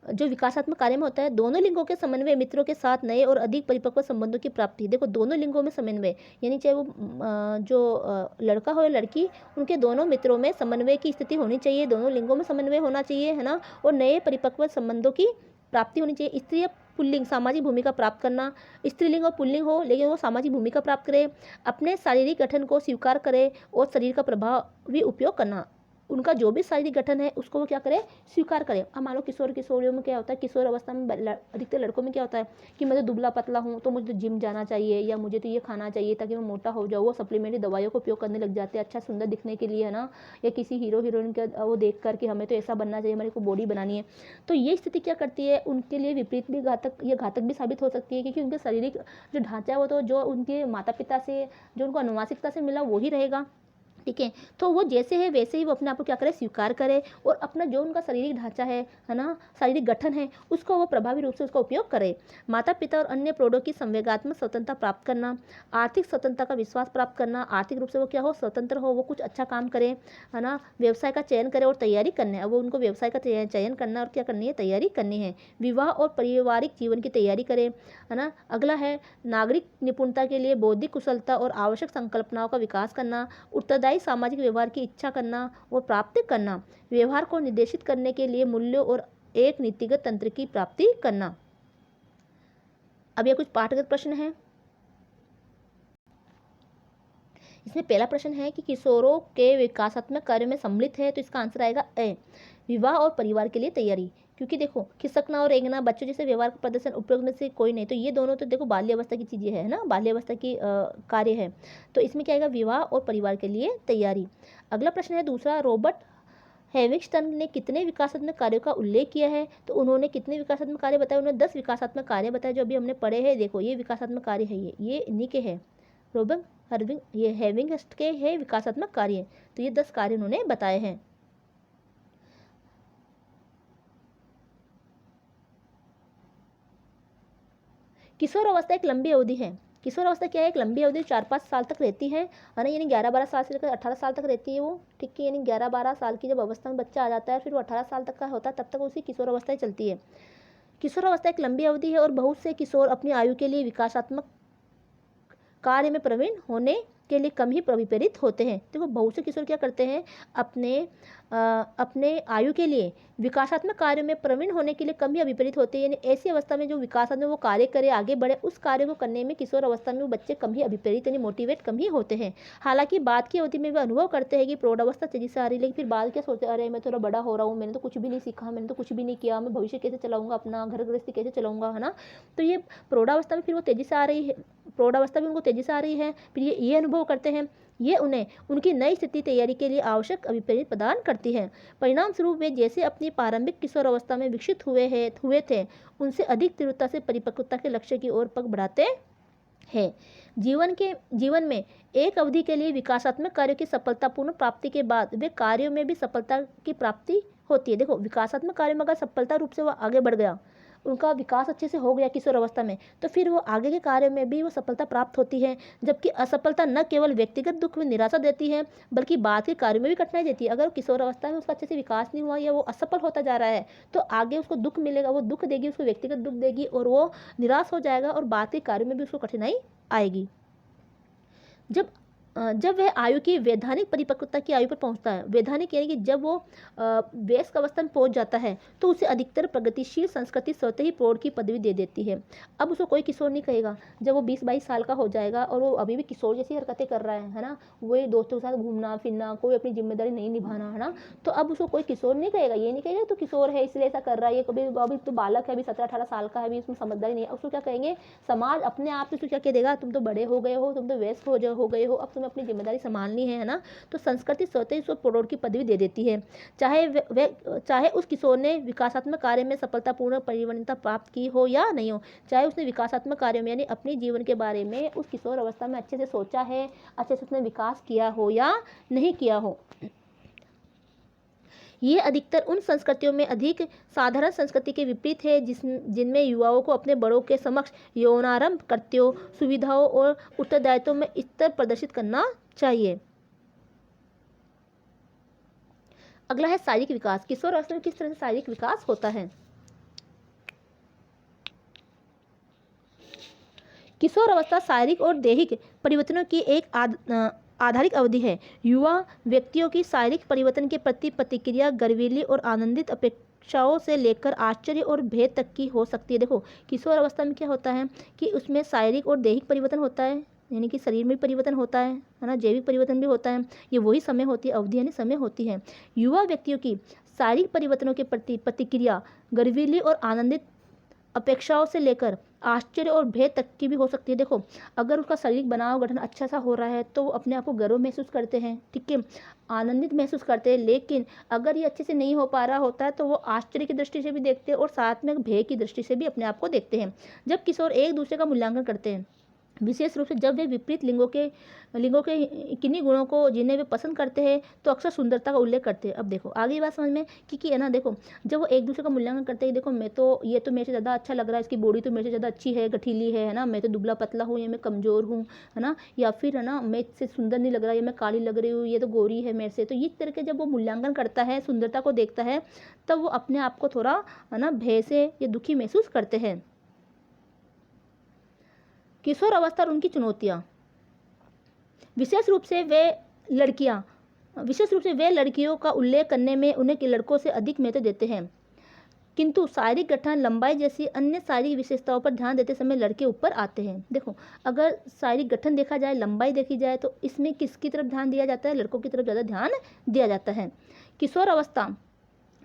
जो विकासात्मक कार्य में होता है, दोनों लिंगों के समन्वय, मित्रों के साथ नए और अधिक परिपक्व संबंधों की प्राप्ति। देखो दोनों लिंगों में समन्वय, यानी चाहे वो लड़का हो या लड़की, उनके दोनों मित्रों में समन्वय की स्थिति होनी चाहिए, दोनों लिंगों में समन्वय होना चाहिए, है ना, और नए परिपक्व संबंधों की प्राप्ति होनी चाहिए। स्त्री या पुल्लिंग सामाजिक भूमिका प्राप्त करना, स्त्रीलिंग और पुल्लिंग हो लेकिन वो सामाजिक भूमिका प्राप्त करे, अपने शारीरिक गठन को स्वीकार करे और शरीर का प्रभावी उपयोग करना। उनका जो भी शारीरिक गठन है उसको वो क्या करे, स्वीकार करे। अब मान लो किशोर किशोरियों में क्या होता है, किशोर अवस्था में अधिकतर लड़कों में क्या होता है कि मैं तो दुबला पतला हूँ तो मुझे तो जिम जाना चाहिए, या मुझे तो ये खाना चाहिए ताकि मैं मोटा हो जाऊँ। वो सप्लीमेंट्री दवाइयों का उपयोग करने लग जाते हैं अच्छा सुंदर दिखने के लिए, है ना, या किसी हीरो हीरोइन का वो देख कर कि हमें तो ऐसा बनना चाहिए, हमारे को बॉडी बनानी है। तो ये स्थिति क्या करती है, उनके लिए विपरीत भी घातक भी साबित हो सकती है, क्योंकि उनके शारीरिक जो ढांचा है वो तो जो उनके माता पिता से, जो उनको अनुवांशिकता से मिला वही रहेगा, ठीक है। तो वो जैसे है वैसे ही वो अपने आप को क्या करे, स्वीकार करे, और अपना जो उनका शारीरिक ढांचा है ना, शारीरिक गठन है, उसको वो प्रभावी रूप से उसका उपयोग करे। माता पिता और अन्य प्रौढ़ों की संवेगात्मक स्वतंत्रता प्राप्त करना, आर्थिक स्वतंत्रता का विश्वास प्राप्त करना, आर्थिक रूप से वो क्या हो, स्वतंत्र हो, वो कुछ अच्छा काम करे, है ना, व्यवसाय का चयन करे और तैयारी करना है, वो उनको व्यवसाय का चयन करना और क्या करनी है, तैयारी करनी है। विवाह और पारिवारिक जीवन की तैयारी करे, है ना। अगला है नागरिक निपुणता के लिए बौद्धिक कुशलता और आवश्यक संकल्पनाओं का विकास करना, उत्तरदायी सामाजिक व्यवहार की इच्छा करना और प्राप्ति करना, व्यवहार को निर्देशित करने के लिए मूल्यों और एक नीतिगत तंत्र की प्राप्ति करना। अब ये कुछ पाठगत प्रश्न है। इसमें पहला प्रश्न है कि किशोरों के विकासात्मक कार्यों में सम्मिलित है, तो इसका आंसर आएगा ए, विवाह और परिवार के लिए तैयारी। क्योंकि देखो खिसकना और रेंगना बच्चों जैसे व्यवहार का प्रदर्शन उपयोग में से कोई नहीं, तो ये दोनों तो देखो बाल्यावस्था की चीज़ें है ना, बाल्यावस्था की कार्य है। तो इसमें क्या आएगा, विवाह और परिवार के लिए तैयारी। अगला प्रश्न है दूसरा, रॉबर्ट हेविंगस्टन ने कितने विकासात्मक कार्यों का उल्लेख किया है, तो उन्होंने कितने विकासात्मक कार्य बताए, उन्होंने 10 विकासात्मक कार्य बताए जो अभी हमने पढ़े हैं। देखो ये विकासात्मक कार्य है, ये इन्हीं के है, रॉबर्ट ये हेविंगस्ट के है विकासात्मक कार्य, तो ये 10 कार्य उन्होंने बताए हैं। किशोर अवस्था एक लंबी अवधि है। किशोर अवस्था क्या है, एक लंबी अवधि 4-5 साल तक रहती है ना, यानी 11-12 साल से लेकर 18 साल तक रहती है वो, ठीक है। यानी 11-12 साल की जब अवस्था में बच्चा आ जाता है फिर वो 18 साल तक का होता है, तब तक उसकी किशोर अवस्था चलती है। किशोर अवस्था एक लंबी अवधि है और बहुत से किशोर अपनी आयु के लिए विकासात्मक कार्य में प्रवीण होने के लिए कम ही प्रेरित होते हैं। देखो बहुत से किशोर क्या करते हैं, अपने आयु के लिए विकासात्मक कार्यों में प्रवीण होने के लिए कम ही अभिप्रेरित होते हैं, यानी ऐसी अवस्था में जो विकासात्मक वो कार्य करे, आगे बढ़े, उस कार्य को करने में किशोर अवस्था में वो बच्चे कम ही अभिप्रेरित यानी मोटिवेट कम ही होते हैं। हालांकि बाद की अवधि में वे अनुभव करते हैं कि प्रौढ़ावस्था तेजी से आ रही है, लेकिन फिर बाद क्या सोचते हैं, अरे मैं थोड़ा बड़ा हो रहा हूँ, मैंने तो कुछ भी नहीं सीखा, मैंने तो कुछ भी नहीं किया, मैं भविष्य कैसे चलाऊंगा, अपना घर गृहस्थी कैसे चलाऊंगा, है ना। तो ये प्रौढ़ावस्था में फिर वो तेजी से आ रही है, प्रौढ़ावस्था भी उनको तेजी से आ रही है, फिर ये अनुभव करते हैं, ये उन्हें उनकी नई स्थिति तैयारी के लिए आवश्यक अभिप्रेरित प्रदान करती है। परिणाम स्वरूप वे जैसे अपनी प्रारंभिक किशोर अवस्था में विकसित हुए थे, उनसे अधिक तीव्रता से परिपक्वता के लक्ष्य की ओर पग बढ़ाते हैं। जीवन में एक अवधि के लिए विकासात्मक कार्यों की सफलतापूर्ण प्राप्ति के बाद वे कार्यों में भी सफलता की प्राप्ति होती है। देखो विकासात्मक कार्य में अगर सफलता रूप से वो आगे बढ़ गया, उनका विकास अच्छे से हो गया किशोर अवस्था में, तो फिर वो आगे के कार्य में भी वो सफलता प्राप्त होती है। जबकि असफलता न केवल व्यक्तिगत दुख में निराशा देती है बल्कि बाद के कार्य में भी कठिनाई देती है। अगर किशोर अवस्था में उसका अच्छे से विकास नहीं हुआ या वो असफल होता जा रहा है तो आगे उसको दुख मिलेगा, वो दुख देगी, उसको व्यक्तिगत दुख देगी और वो निराश हो जाएगा और बाद के कार्य में भी उसको कठिनाई आएगी। जब वह आयु की वैधानिक परिपक्वता की आयु पर पहुंचता है, वैधानिक यानी कि जब वो वयस्क अवस्था में पहुंच जाता है तो उसे अधिकतर प्रगतिशील संस्कृति स्वतः ही प्रौढ़ की पदवी दे देती है। अब उसको कोई किशोर नहीं कहेगा। जब वो 20-22 साल का हो जाएगा और वो अभी भी किशोर जैसी हरकतें कर रहा है ना, वही दोस्तों के साथ घूमना फिरना, कोई अपनी जिम्मेदारी नहीं निभाना, है ना, तो अब उसको कोई किशोर नहीं कहेगा। ये नहीं कहेगा तो किशोर है इसलिए ऐसा कर रहा है, ये कभी अभी तो बालक है, अभी 17-18 साल का है, अभी उसमें समझदारी नहीं है। उसको क्या कहेंगे, समाज अपने आप से उसको क्या कह देगा, तुम तो बड़े हो गए हो, तुम तो वयस्क हो गए हो, अब तुम्हें अपनी जिम्मेदारी संभालनी है ना। तो संस्कृति स्वतः ही उसको प्रौढ़ की पदवी दे देती है, चाहे उस किशोर ने विकासात्मक कार्य में सफलतापूर्ण परिवर्तनता प्राप्त की हो या नहीं हो, चाहे उसने विकासात्मक कार्य में यानी अपने जीवन के बारे में उस किशोर अवस्था में अच्छे से सोचा है, अच्छे से उसने विकास किया हो या नहीं किया हो। ये अधिकतर उन संस्कृतियों में अधिक साधारण संस्कृति के विपरीत है जिनमें युवाओं को अपने बड़ों के समक्ष यौनारंभ कर्तव्यों, सुविधाओं और उत्तरदायित्वों में स्तर प्रदर्शित करना चाहिए। अगला है शारीरिक विकास। किशोर अवस्था में किस तरह से शारीरिक विकास होता है। किशोर अवस्था शारीरिक और दैहिक परिवर्तनों की एक आधारिक अवधि है। युवा व्यक्तियों की शारीरिक परिवर्तन के प्रति प्रतिक्रिया गर्वीली और आनंदित अपेक्षाओं से लेकर आश्चर्य और भेद तक की हो सकती है। देखो, किशोर अवस्था में क्या होता है कि उसमें शारीरिक और दैहिक परिवर्तन होता है, यानी कि शरीर में परिवर्तन होता है ना, जैविक परिवर्तन भी होता है। ये वही समय होती है, अवधि यानी समय होती है। युवा व्यक्तियों की शारीरिक परिवर्तनों के प्रति प्रतिक्रिया गर्वीली और आनंदित अपेक्षाओं से लेकर आश्चर्य और भेद तक की भी हो सकती है। देखो, अगर उसका शारीरिक बनाव गठन अच्छा सा हो रहा है तो वो अपने आप को गर्व महसूस करते हैं, ठीक है, आनंदित महसूस करते हैं। लेकिन अगर ये अच्छे से नहीं हो पा रहा होता है तो वो आश्चर्य की दृष्टि से भी देखते हैं और साथ में भय की दृष्टि से भी अपने आप को देखते हैं। जब किशोर एक दूसरे का मूल्यांकन करते हैं, विशेष रूप से जब वे विपरीत लिंगों के किन्हीं गुणों को जिन्हें वे पसंद करते हैं, तो अक्सर सुंदरता का उल्लेख करते हैं। अब देखो आगे बात समझ में कि है ना। देखो, जब वो एक दूसरे का मूल्यांकन करते हैं, देखो ये तो मेरे से ज़्यादा अच्छा लग रहा है, इसकी बॉडी तो मेरे से ज़्यादा अच्छी है, गठीली है ना, मैं तो दुबला पतला हूँ या मैं कमज़ोर हूँ, है ना, या फिर है ना मैं इससे सुंदर नहीं लग रहा, या मैं काली लग रही हूँ, ये तो गोरी है मेरे से। तो इस तरह के जब वो मूल्यांकन करता है, सुंदरता को देखता है, तब वो अपने आप को थोड़ा है ना भय से या दुखी महसूस करते हैं। किशोर अवस्था और उनकी चुनौतियाँ, विशेष रूप से वे लड़कियों का उल्लेख करने में उन्हें लड़कों से अधिक महत्व देते हैं, किंतु शारीरिक गठन, लंबाई जैसी अन्य शारीरिक विशेषताओं पर ध्यान देते समय लड़के ऊपर आते हैं। देखो, अगर शारीरिक गठन देखा जाए, लंबाई देखी जाए, तो इसमें किसकी तरफ ध्यान दिया जाता है? लड़कों की तरफ ज़्यादा ध्यान दिया जाता है। किशोर अवस्था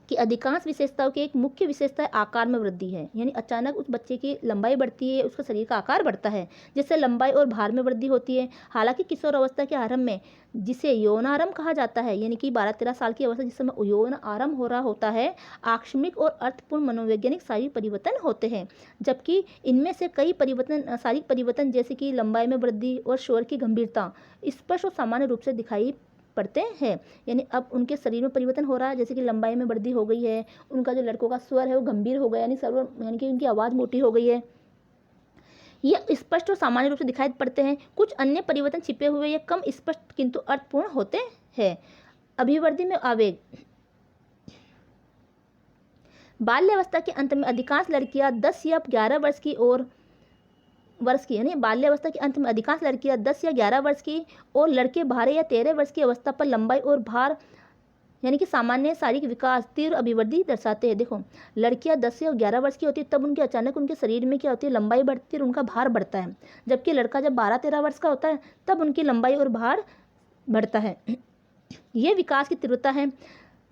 कि अधिकांश विशेषताओं की एक मुख्य विशेषता आकार में वृद्धि है, यानी अचानक उस बच्चे की लंबाई बढ़ती है, उसका शरीर का आकार बढ़ता है, जिससे लंबाई और भार में वृद्धि होती है। हालांकि किशोर अवस्था के आरंभ में, जिसे यौनारंभ कहा जाता है, यानी कि 12-13 साल की अवस्था जिस समय यौन आरंभ हो रहा होता है, आकस्मिक और अर्थपूर्ण मनोवैज्ञानिक शारीरिक परिवर्तन होते हैं, जबकि इनमें से कई शारीरिक परिवर्तन जैसे कि लंबाई में वृद्धि और स्वर की गंभीरता स्पष्ट और सामान्य रूप से दिखाई पड़ते हैं। यानी अब उनके शरीर में परिवर्तन हो रहा है, जैसे कि लंबाई में वृद्धि हो गई है, उनका जो लड़कों का स्वर है वो गंभीर हो गया, यानी कि उनकी आवाज़ मोटी हो गई है। ये स्पष्ट और सामान्य रूप से दिखाई पड़ते हैं। कुछ अन्य परिवर्तन छिपे हुए या कम स्पष्ट किंतु अर्थपूर्ण होते हैं। अभिवृद्धि में आवेग, बाल्यावस्था के अंत में अधिकांश लड़कियां 10 या 11 वर्ष की यानी बाल्यावस्था के अंत में अधिकांश लड़कियां 10 या 11 वर्ष की और लड़के 12 या 13 वर्ष की अवस्था पर लंबाई और भार यानी कि सामान्य शारीरिक विकास, तीव्र अभिवृद्धि दर्शाते हैं। देखो, लड़कियां 10 या 11 वर्ष की होती है तब उनके अचानक उनके शरीर में क्या होती है, लंबाई बढ़ती है और उनका भार बढ़ता है, जबकि लड़का जब 12-13 वर्ष का होता है तब उनकी लंबाई और भार बढ़ता है। ये विकास की तीव्रता है।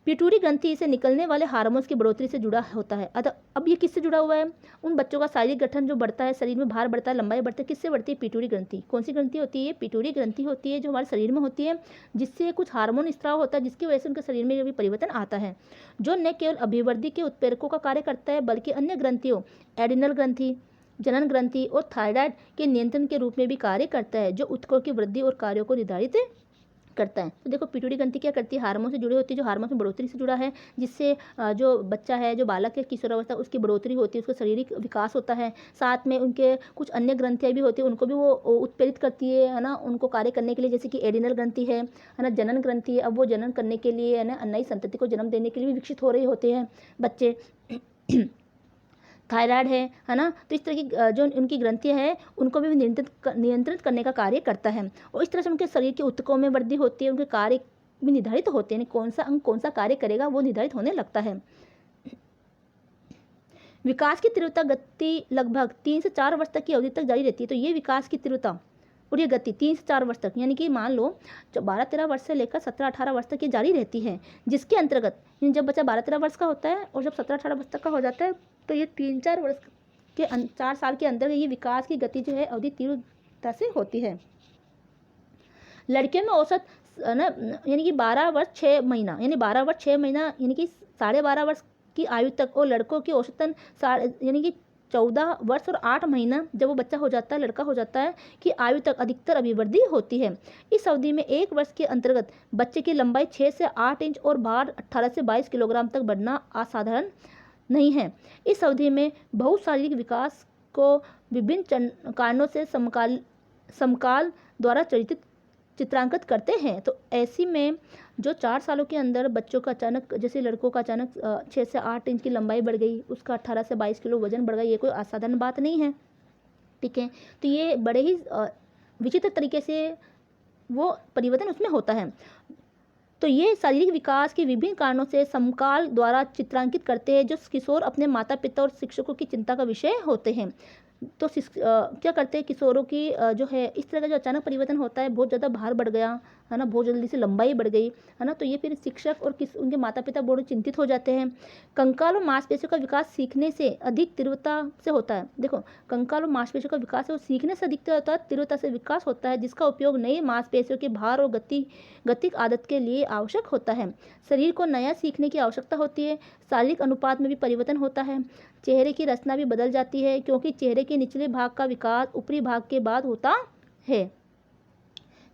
पिट्यूटरी ग्रंथि से निकलने वाले हार्मोन्स की बढ़ोतरी से जुड़ा होता है। अतः अब ये किससे जुड़ा हुआ है? उन बच्चों का शारीरिक गठन जो बढ़ता है, शरीर में भार बढ़ता है, लंबाई बढ़ती है, किससे बढ़ती है? पिट्यूटरी ग्रंथि। कौन सी ग्रंथि होती है? पिट्यूटरी ग्रंथि होती है, जो हमारे शरीर में होती है, जिससे कुछ हार्मोन स्त्राव होता है, जिसकी वजह से उनके शरीर में भी परिवर्तन आता है, जो न केवल अभिवृद्धि के उत्प्रेरकों का कार्य करता है बल्कि अन्य ग्रंथियों, एडिनल ग्रंथि, जनन ग्रंथि और थायराइड के नियंत्रण के रूप में भी कार्य करता है, जो उत्कों की वृद्धि और कार्यों को निर्धारित करता है। तो देखो, पिट्यूटरी ग्रंथि क्या करती है? हार्मोन से जुड़ी होती है, जो हार्मोन में बढ़ोतरी से जुड़ा है, जिससे जो बच्चा है, जो बालक है, किशोर अवस्था, उसकी बढ़ोतरी होती है, उसका शारीरिक विकास होता है। साथ में उनके कुछ अन्य ग्रंथियाँ भी होती है, उनको भी वो उत्प्रेरित करती है ना, उनको कार्य करने के लिए, जैसे कि एडिनल ग्रंथि है ना, जनन ग्रंथि है। अब वो जनन करने के लिए है ना, नई संतति को जन्म देने के लिए भी विकसित हो रहे होते हैं बच्चे। थायराइड है ना, तो इस तरह की जो उनकी ग्रंथियाँ हैं उनको भी नियंत्रित करने का कार्य करता है, और इस तरह से उनके शरीर के ऊतकों में वृद्धि होती है, उनके कार्य भी निर्धारित होते हैं, कौन सा अंग कौन सा कार्य करेगा वो निर्धारित होने लगता है। विकास की तीव्रता गति लगभग 3 से 4 वर्ष तक की अवधि तक जारी रहती है। तो ये विकास की तीव्रता और ये गति 3 से 4 वर्ष तक, यानी कि मान लो जब 12-13 वर्ष से लेकर 17-18 वर्ष तक ये जारी रहती है, जिसके अंतर्गत जब बच्चा 12-13 वर्ष का होता है और जब 17-18 वर्ष तक का हो जाता है, तो ये 3-4 वर्ष के 4 साल के अंदर ये विकास की गति जो है अवधि तीव्रता से होती है। लड़कियों में औसत ना यानी कि 12 वर्ष 6 महीना यानी 12 वर्ष 6 महीना यानी कि 12.5 वर्ष की आयु तक, और लड़कों की औसतन यानी कि 14 वर्ष और 8 महीना जब वो बच्चा हो जाता है, लड़का हो जाता है, कि आयु तक अधिकतर अभिवृद्धि होती है। इस अवधि में 1 वर्ष के अंतर्गत बच्चे की लंबाई 6 से 8 इंच और भार 18 से 22 किलोग्राम तक बढ़ना असाधारण नहीं है। इस अवधि में बहुत शारीरिक विकास को विभिन्न कारणों से समकाल द्वारा चित्रांकित करते हैं। तो ऐसी में जो 4 सालों के अंदर बच्चों का अचानक, जैसे लड़कों का अचानक 6 से 8 इंच की लंबाई बढ़ गई, उसका 18 से 22 किलो वजन बढ़ गया, ये कोई असाधारण बात नहीं है। ठीक है। तो ये बड़े ही विचित्र तरीके से वो परिवर्तन उसमें होता है। तो ये शारीरिक विकास के विभिन्न कारणों से समकाल द्वारा चित्रांकित करते हैं, जो किशोर अपने माता पिता और शिक्षकों की चिंता का विषय होते हैं। तो क्या करते हैं किशोरों की जो है इस तरह का जो अचानक परिवर्तन होता है, बहुत ज़्यादा भार बढ़ गया है ना, बहुत जल्दी से लंबाई बढ़ गई है ना, तो ये फिर शिक्षक और उनके माता पिता बहुत चिंतित हो जाते हैं। कंकाल और मांसपेशियों का विकास सीखने से अधिक तीव्रता से होता है। देखो, कंकाल और मांसपेशियों का विकास है वो सीखने से अधिक तीव्रता से विकास होता है, जिसका उपयोग नई मांसपेशियों के भार और गतिक आदत के लिए आवश्यक होता है। शरीर को नया सीखने की आवश्यकता होती है। शारीरिक अनुपात में भी परिवर्तन होता है। चेहरे की रचना भी बदल जाती है, क्योंकि चेहरे के निचले भाग का विकास ऊपरी भाग के बाद होता है।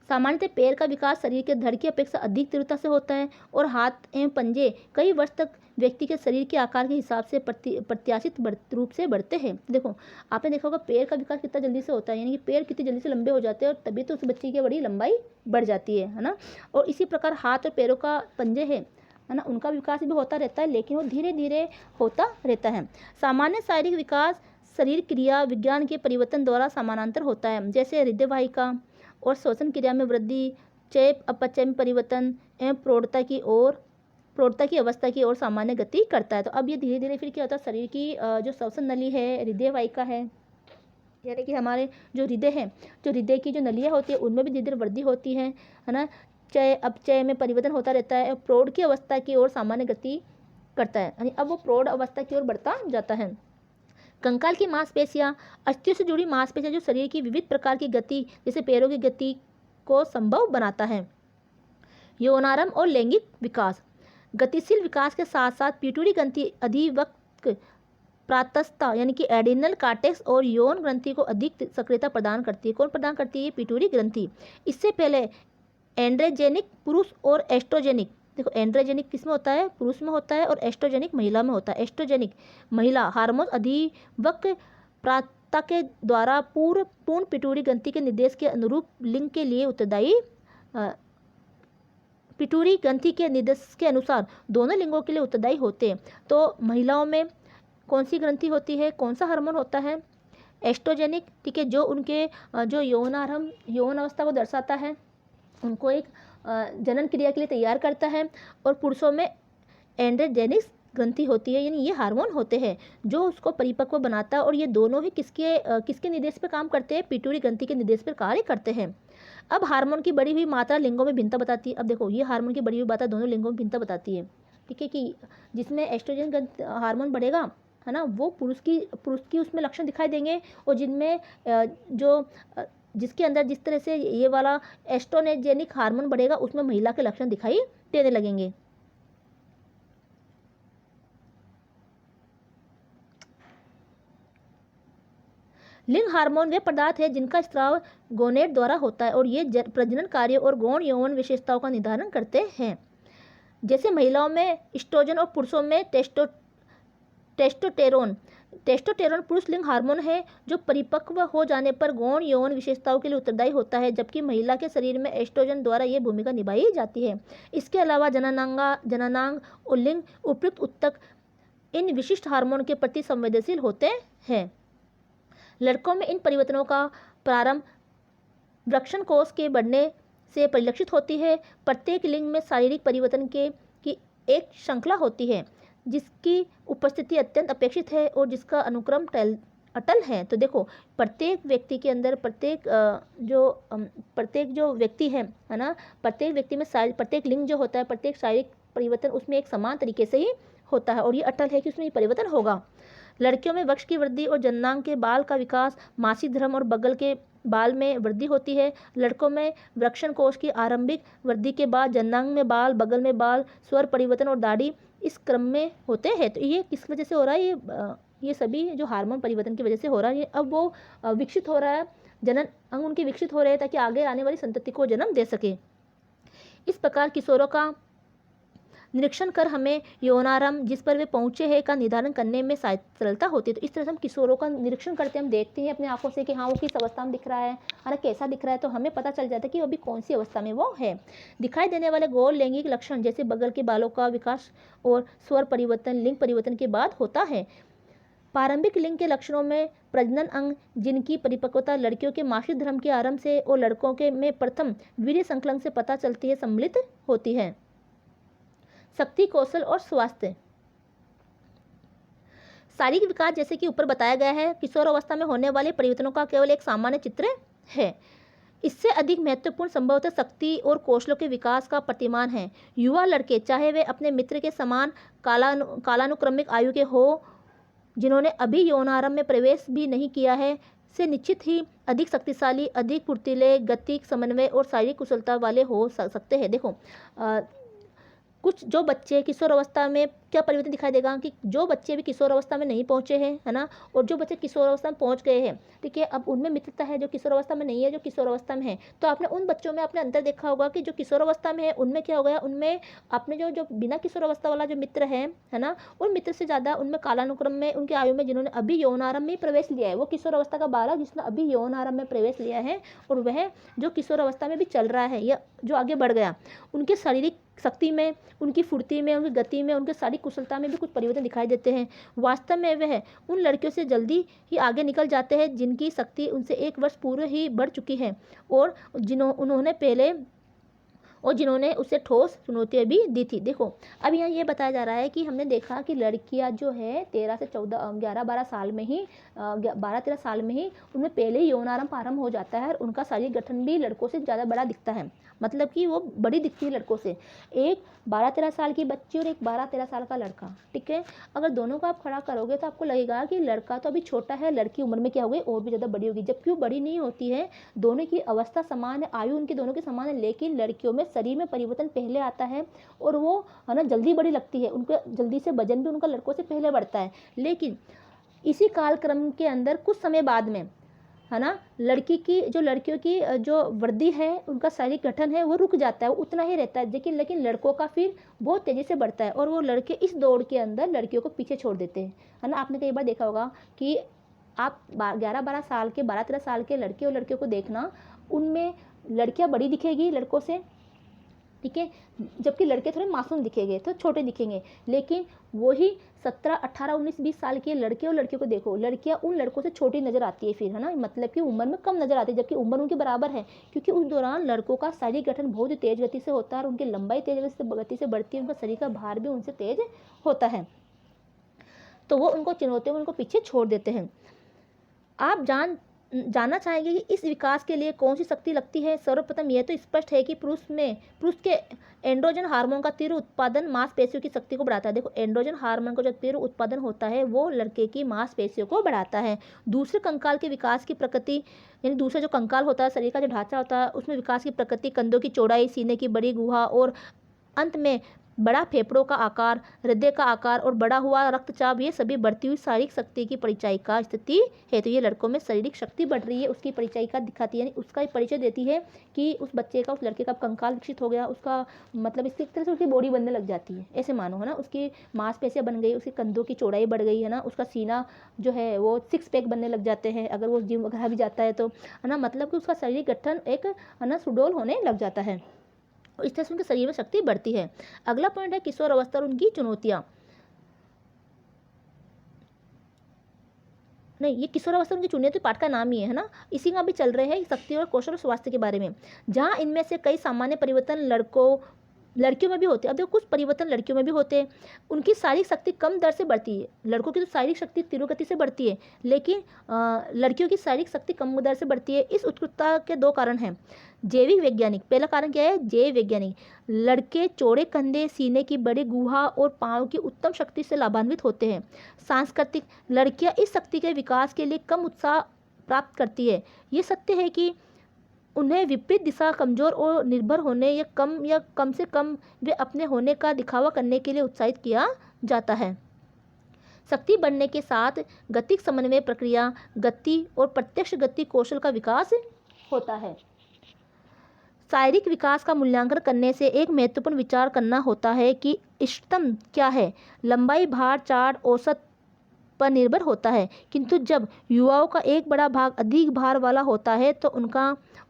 सामान्यतः पैर का विकास शरीर के धड़ की अपेक्षा अधिक तीव्रता से होता है और हाथ एवं पंजे कई वर्ष तक व्यक्ति के शरीर के आकार के हिसाब से प्रत्याशित रूप से बढ़ते हैं। देखो, आपने देखा होगा पैर का विकास कितना जल्दी से होता है, यानी कि पैर कितनी जल्दी से लंबे हो जाते हैं और तभी तो उस बच्चे की बड़ी लंबाई बढ़ जाती है ना। और इसी प्रकार हाथ और पैरों का पंजे है ना, उनका विकास भी होता रहता है, लेकिन वो धीरे धीरे होता रहता है। सामान्य शारीरिक विकास शरीर क्रिया विज्ञान के परिवर्तन द्वारा समानांतर होता है, जैसे हृदय वाहिका और श्वसन क्रिया में वृद्धि, चय अपचय में परिवर्तन एवं प्रौढ़ता की अवस्था की ओर सामान्य गति करता है। तो अब ये धीरे धीरे फिर क्या होता है, शरीर की जो श्वसन नली है, हृदय वाहिका है, यानी कि हमारे जो हृदय है, जो हृदय की जो नलियाँ होती है उनमें भी धीरे धीरे वृद्धि होती है ना। चय अपचय में परिवर्तन होता रहता है। प्रौढ़ की अवस्था की ओर सामान्य गति करता है, यानी अब वो प्रौढ़ अवस्था की ओर बढ़ता जाता है। कंकाल की मांसपेशियां अस्थियों से जुड़ी मांसपेशियां जो शरीर की विविध प्रकार की गति जैसे पैरों की गति को संभव बनाता है। यौनारंभ और लैंगिक विकास। गतिशील विकास के साथ साथ पिट्यूटरी ग्रंथि अधिवक्क प्रातस्था यानी कि एडिनल कार्टेक्स और यौन ग्रंथि को अधिक सक्रियता प्रदान करती है। कौन प्रदान करती है? पिट्यूटरी ग्रंथि। इससे पहले एंड्रोजेनिक पुरुष और एस्ट्रोजेनिक, देखो एंड्रोजेनिक किस में होता है? पुरुष में होता है, और एस्ट्रोजेनिक महिला में होता है। एस्ट्रोजेनिक महिला हार्मोन अधिवक्क प्रातता के द्वारा पूर्ण पिट्यूटरी ग्रंथि के निर्देश के अनुरूप लिंग के लिए उत्तरदायी, पिट्यूटरी ग्रंथि के निर्देश के अनुसार दोनों लिंगों के लिए उत्तरदायी होते हैं। तो महिलाओं में कौन सी ग्रंथि होती है, कौन सा हार्मोन होता है? एस्ट्रोजेनिक, ठीक है, जो उनके जो यौनारंभ यौन अवस्था को दर्शाता है, उनको एक जनन क्रिया के लिए तैयार करता है। और पुरुषों में एंड्रोजेनिक ग्रंथि होती है, यानी ये हार्मोन होते हैं जो उसको परिपक्व बनाता है, और ये दोनों ही किसके निर्देश पर काम करते हैं? पिट्यूटरी ग्रंथि के निर्देश पर कार्य करते हैं। अब हार्मोन की बढ़ी हुई मात्रा लिंगों में भिन्नता बताती है। अब देखो, ये हार्मोन की बढ़ी हुई मात्रा दोनों लिंगों में भिन्नता बताती है, ठीक है, कि जिसमें एस्ट्रोजन हार्मोन बढ़ेगा है ना, वो पुरुष की उसमें लक्षण दिखाई देंगे, और जिनमें जिसके अंदर जिस तरह से ये वाला एस्ट्रोजेनिक हार्मोन बढ़ेगा उसमें महिला के लक्षण दिखाई देने लगेंगे। लिंग हार्मोन वे पदार्थ है जिनका स्राव गोनेड द्वारा होता है, और ये प्रजनन कार्य और गौण यौन विशेषताओं का निर्धारण करते हैं। जैसे महिलाओं में एस्ट्रोजन और पुरुषों में टेस्टोस्टेरोन। टेस्टोस्टेरोन पुरुष लिंग हार्मोन है जो परिपक्व हो जाने पर गौण यौन विशेषताओं के लिए उत्तरदायी होता है, जबकि महिला के शरीर में एस्ट्रोजन द्वारा यह भूमिका निभाई जाती है। इसके अलावा जननांग और लिंग उपयुक्त उत्तक इन विशिष्ट हार्मोन के प्रति संवेदनशील होते हैं। लड़कों में इन परिवर्तनों का प्रारंभ वृषण कोष के बढ़ने से परिलक्षित होती है। प्रत्येक लिंग में शारीरिक परिवर्तन की एक श्रृंखला होती है जिसकी उपस्थिति अत्यंत अपेक्षित है और जिसका अनुक्रम अटल है। तो देखो, प्रत्येक व्यक्ति के अंदर प्रत्येक जो व्यक्ति है ना, प्रत्येक व्यक्ति में प्रत्येक लिंग जो होता है, प्रत्येक शारीरिक परिवर्तन उसमें एक समान तरीके से ही होता है, और ये अटल है कि उसमें ये परिवर्तन होगा। लड़कियों में वक्ष की वृद्धि और जननांग के बाल का विकास, मासिक धर्म और बगल के बाल में वृद्धि होती है। लड़कों में वृषण कोष की आरंभिक वृद्धि के बाद जननांग में बाल, बगल में बाल, स्वर परिवर्तन और दाढ़ी इस क्रम में होते हैं। तो ये किस वजह से हो रहा है? ये सभी जो हार्मोन परिवर्तन की वजह से हो रहा है। अब वो विकसित हो रहा है, जनन अंग उनके विकसित हो रहे हैं ताकि आगे आने वाली संतति को जन्म दे सके। इस प्रकार किशोरों का निरीक्षण कर हमें यौनारंभ जिस पर वे पहुँचे हैं का निर्धारण करने में सरलता होती है। तो इस तरह से हम किशोरों का निरीक्षण करते हैं, हम देखते हैं अपनी आंखों से कि हाँ वो किस अवस्था में दिख रहा है ना, कैसा दिख रहा है, तो हमें पता चल जाता है कि अभी कौन सी अवस्था में वो है। दिखाई देने वाले गौर लैंगिक लक्षण जैसे बगल के बालों का विकास और स्वर परिवर्तन लिंग परिवर्तन के बाद होता है। प्रारंभिक लिंग के लक्षणों में प्रजनन अंग जिनकी परिपक्वता लड़कियों के मासिक धर्म के आरंभ से और लड़कों के में प्रथम वीर्य संकलन से पता चलती है सम्मिलित होती है। शक्ति, कौशल और स्वास्थ्य। शारीरिक विकास जैसे कि ऊपर बताया गया है किशोर अवस्था में होने वाले परिवर्तनों का केवल एक सामान्य चित्र है। इससे अधिक महत्वपूर्ण संभवतः शक्ति और कौशलों के विकास का प्रतिमान है। युवा लड़के चाहे वे अपने मित्र के समान कालानुक्रमिक आयु के हो जिन्होंने अभी यौनारंभ में प्रवेश भी नहीं किया है, से निश्चित ही अधिक शक्तिशाली, अधिक फुर्तीले, गति, समन्वय और शारीरिक कुशलता वाले हो सकते हैं। देखो कुछ जो बच्चे किशोर अवस्था में क्या परिवर्तन दिखाई देगा कि जो बच्चे भी किशोर अवस्था में नहीं पहुंचे हैं, है ना, और जो बच्चे किशोर अवस्था में पहुंच गए हैं, ठीक है, अब उनमें मित्रता है जो किशोर अवस्था में नहीं है, जो किशोर अवस्था में है। तो आपने उन बच्चों में आपने अंतर देखा होगा कि जो किशोर अवस्था में है उनमें क्या हो गया, उनमें आपने जो बिना किशोर अवस्था वाला जो मित्र है ना, उन मित्र से ज़्यादा उनमें कालानुक्रम में उनकी आयु में जिन्होंने अभी यौनारंभ में प्रवेश लिया है, वो किशोर अवस्था का बालक जिसने अभी यौनारंभ में प्रवेश लिया है और वह जो किशोर अवस्था में भी चल रहा है या जो आगे बढ़ गया, उनके शारीरिक शक्ति में, उनकी फुर्ती में, उनकी गति में, उनके शारीरिक कुशलता में भी कुछ परिवर्तन दिखाई देते हैं। वास्तव में वह उन लड़कियों से जल्दी ही आगे निकल जाते हैं जिनकी शक्ति उनसे 1 वर्ष पूर्व ही बढ़ चुकी है और जिन्होंने उसे ठोस चुनौतियाँ भी दी थी। देखो अब यहाँ ये बताया जा रहा है कि हमने देखा कि लड़कियाँ जो है 13 से 11-12 साल में ही 12-13 साल में ही उनमें पहले ही यौनारंभ आरंभ हो जाता है और उनका शारीरिक गठन भी लड़कों से ज़्यादा बड़ा दिखता है, मतलब कि वो बड़ी दिखती है लड़कों से। एक 12-13 साल की बच्ची और एक 12-13 साल का लड़का, ठीक है, अगर दोनों को आप खड़ा करोगे तो आपको लगेगा कि लड़का तो अभी छोटा है, लड़की उम्र में क्या होगी और भी ज़्यादा बड़ी होगी, जबकि वो बड़ी नहीं होती है। दोनों की अवस्था समान है, आयु उनकी दोनों की समान है, लेकिन लड़कियों में शरीर में परिवर्तन पहले आता है और वो है ना जल्दी बड़ी लगती है, उनको जल्दी से वजन भी उनका लड़कों से पहले बढ़ता है। लेकिन इसी कालक्रम के अंदर कुछ समय बाद में है ना लड़कियों की जो वृद्धि है, उनका शारीरिक गठन है वो रुक जाता है, वो उतना ही रहता है, लेकिन लड़कों का फिर बहुत तेज़ी से बढ़ता है और वो लड़के इस दौड़ के अंदर लड़कियों को पीछे छोड़ देते हैं, है ना। आपने कई बार देखा होगा कि आप 11-12 साल के 12-13 साल के लड़के और लड़कियों को देखना, उनमें लड़कियां बड़ी दिखेगी लड़कों से, ठीक है, जबकि लड़के थोड़े मासूम दिखेंगे, तो छोटे दिखेंगे। लेकिन वही 17, 18, 19, 20 साल के लड़के और लड़कियों को देखो, लड़कियां उन लड़कों से छोटी नज़र आती है फिर, है ना, मतलब कि उम्र में कम नज़र आती है, जबकि उम्र उनके बराबर है, क्योंकि उस दौरान लड़कों का शारीरिक गठन बहुत ही तेज़ गति से होता है और उनकी लंबाई तेज़ गति से बढ़ती है, उनका शरीर का भार भी उनसे तेज़ होता है, तो वो उनको चुनौतियों में उनको पीछे छोड़ देते हैं। आप जानना चाहेंगे कि इस विकास के लिए कौन सी शक्ति लगती है। सर्वप्रथम यह तो स्पष्ट है कि पुरुष के एंड्रोजन हार्मोन का तीव्र उत्पादन मांसपेशियों की शक्ति को बढ़ाता है। देखो एंड्रोजन हार्मोन का जो तीव्र उत्पादन होता है वो लड़के की मांसपेशियों को बढ़ाता है। दूसरे कंकाल के विकास की प्रकृति, यानी दूसरा जो कंकाल होता है, शरीर का जो ढांचा होता है, उसमें विकास की प्रकृति कंधों की चौड़ाई, सीने की बड़ी गुहा और अंत में बड़ा फेफड़ों का आकार, हृदय का आकार और बढ़ा हुआ रक्तचाप, ये सभी बढ़ती हुई शारीरिक शक्ति की परिचायिका स्थिति है। तो ये लड़कों में शारीरिक शक्ति बढ़ रही है, उसकी परिचायिका दिखाती है, यानी उसका परिचय देती है कि उस बच्चे का, उस लड़के का कंकाल विकसित हो गया, उसका मतलब इस तरह से उसकी बॉडी बनने लग जाती है, ऐसे मानो, है ना, उसकी मांसपेशियां बन गई, उसके कंधों की चौड़ाई बढ़ गई, है ना, उसका सीना जो है वो 6 पैक बनने लग जाते हैं अगर वो जिम वगैरह भी जाता है तो, है ना, मतलब कि उसका शारीरिक गठन एक, है ना, सुडौल होने लग जाता है। इस तरह से उनके शरीर में शक्ति बढ़ती है। अगला पॉइंट है किशोर अवस्था और उनकी चुनौतियां। नहीं, ये किशोर अवस्था उनकी चुनौती पाठ का नाम ही है ना, इसी में भी चल रहे हैं शक्ति और कौशल और स्वास्थ्य के बारे में, जहां इनमें से कई सामान्य परिवर्तन लड़कियों में भी होते हैं। अब देखो कुछ परिवर्तन लड़कियों में भी होते हैं, उनकी शारीरिक शक्ति कम दर से बढ़ती है। लड़कों की तो शारीरिक शक्ति तीव्र गति से बढ़ती है, लेकिन लड़कियों की शारीरिक शक्ति कम दर से बढ़ती है। इस उत्कृष्टता के 2 कारण हैं। जैविक वैज्ञानिक, पहला कारण क्या है, जैव वैज्ञानिक, लड़के चौड़े कंधे, सीने की बड़ी गुहा और पाँव की उत्तम शक्ति से लाभान्वित होते हैं। सांस्कृतिक, लड़कियां इस शक्ति के विकास के लिए कम उत्साह प्राप्त करती है। ये सत्य है कि उन्हें विपरीत दिशा, कमजोर और निर्भर होने या कम से कम वे अपने होने का दिखावा करने के लिए उत्साहित किया जाता है। शक्ति बढ़ने के साथ गतिक समन्वय प्रक्रिया, गति और प्रत्यक्ष गति कौशल का विकास होता है। शारीरिक विकास का मूल्यांकन करने से एक महत्वपूर्ण विचार करना होता है कि इष्टतम क्या है। लंबाई भार चार्ट औसत पर निर्भर होता है, किंतु जब युवाओं का एक बड़ा भाग अधिक भार वाला होता है तो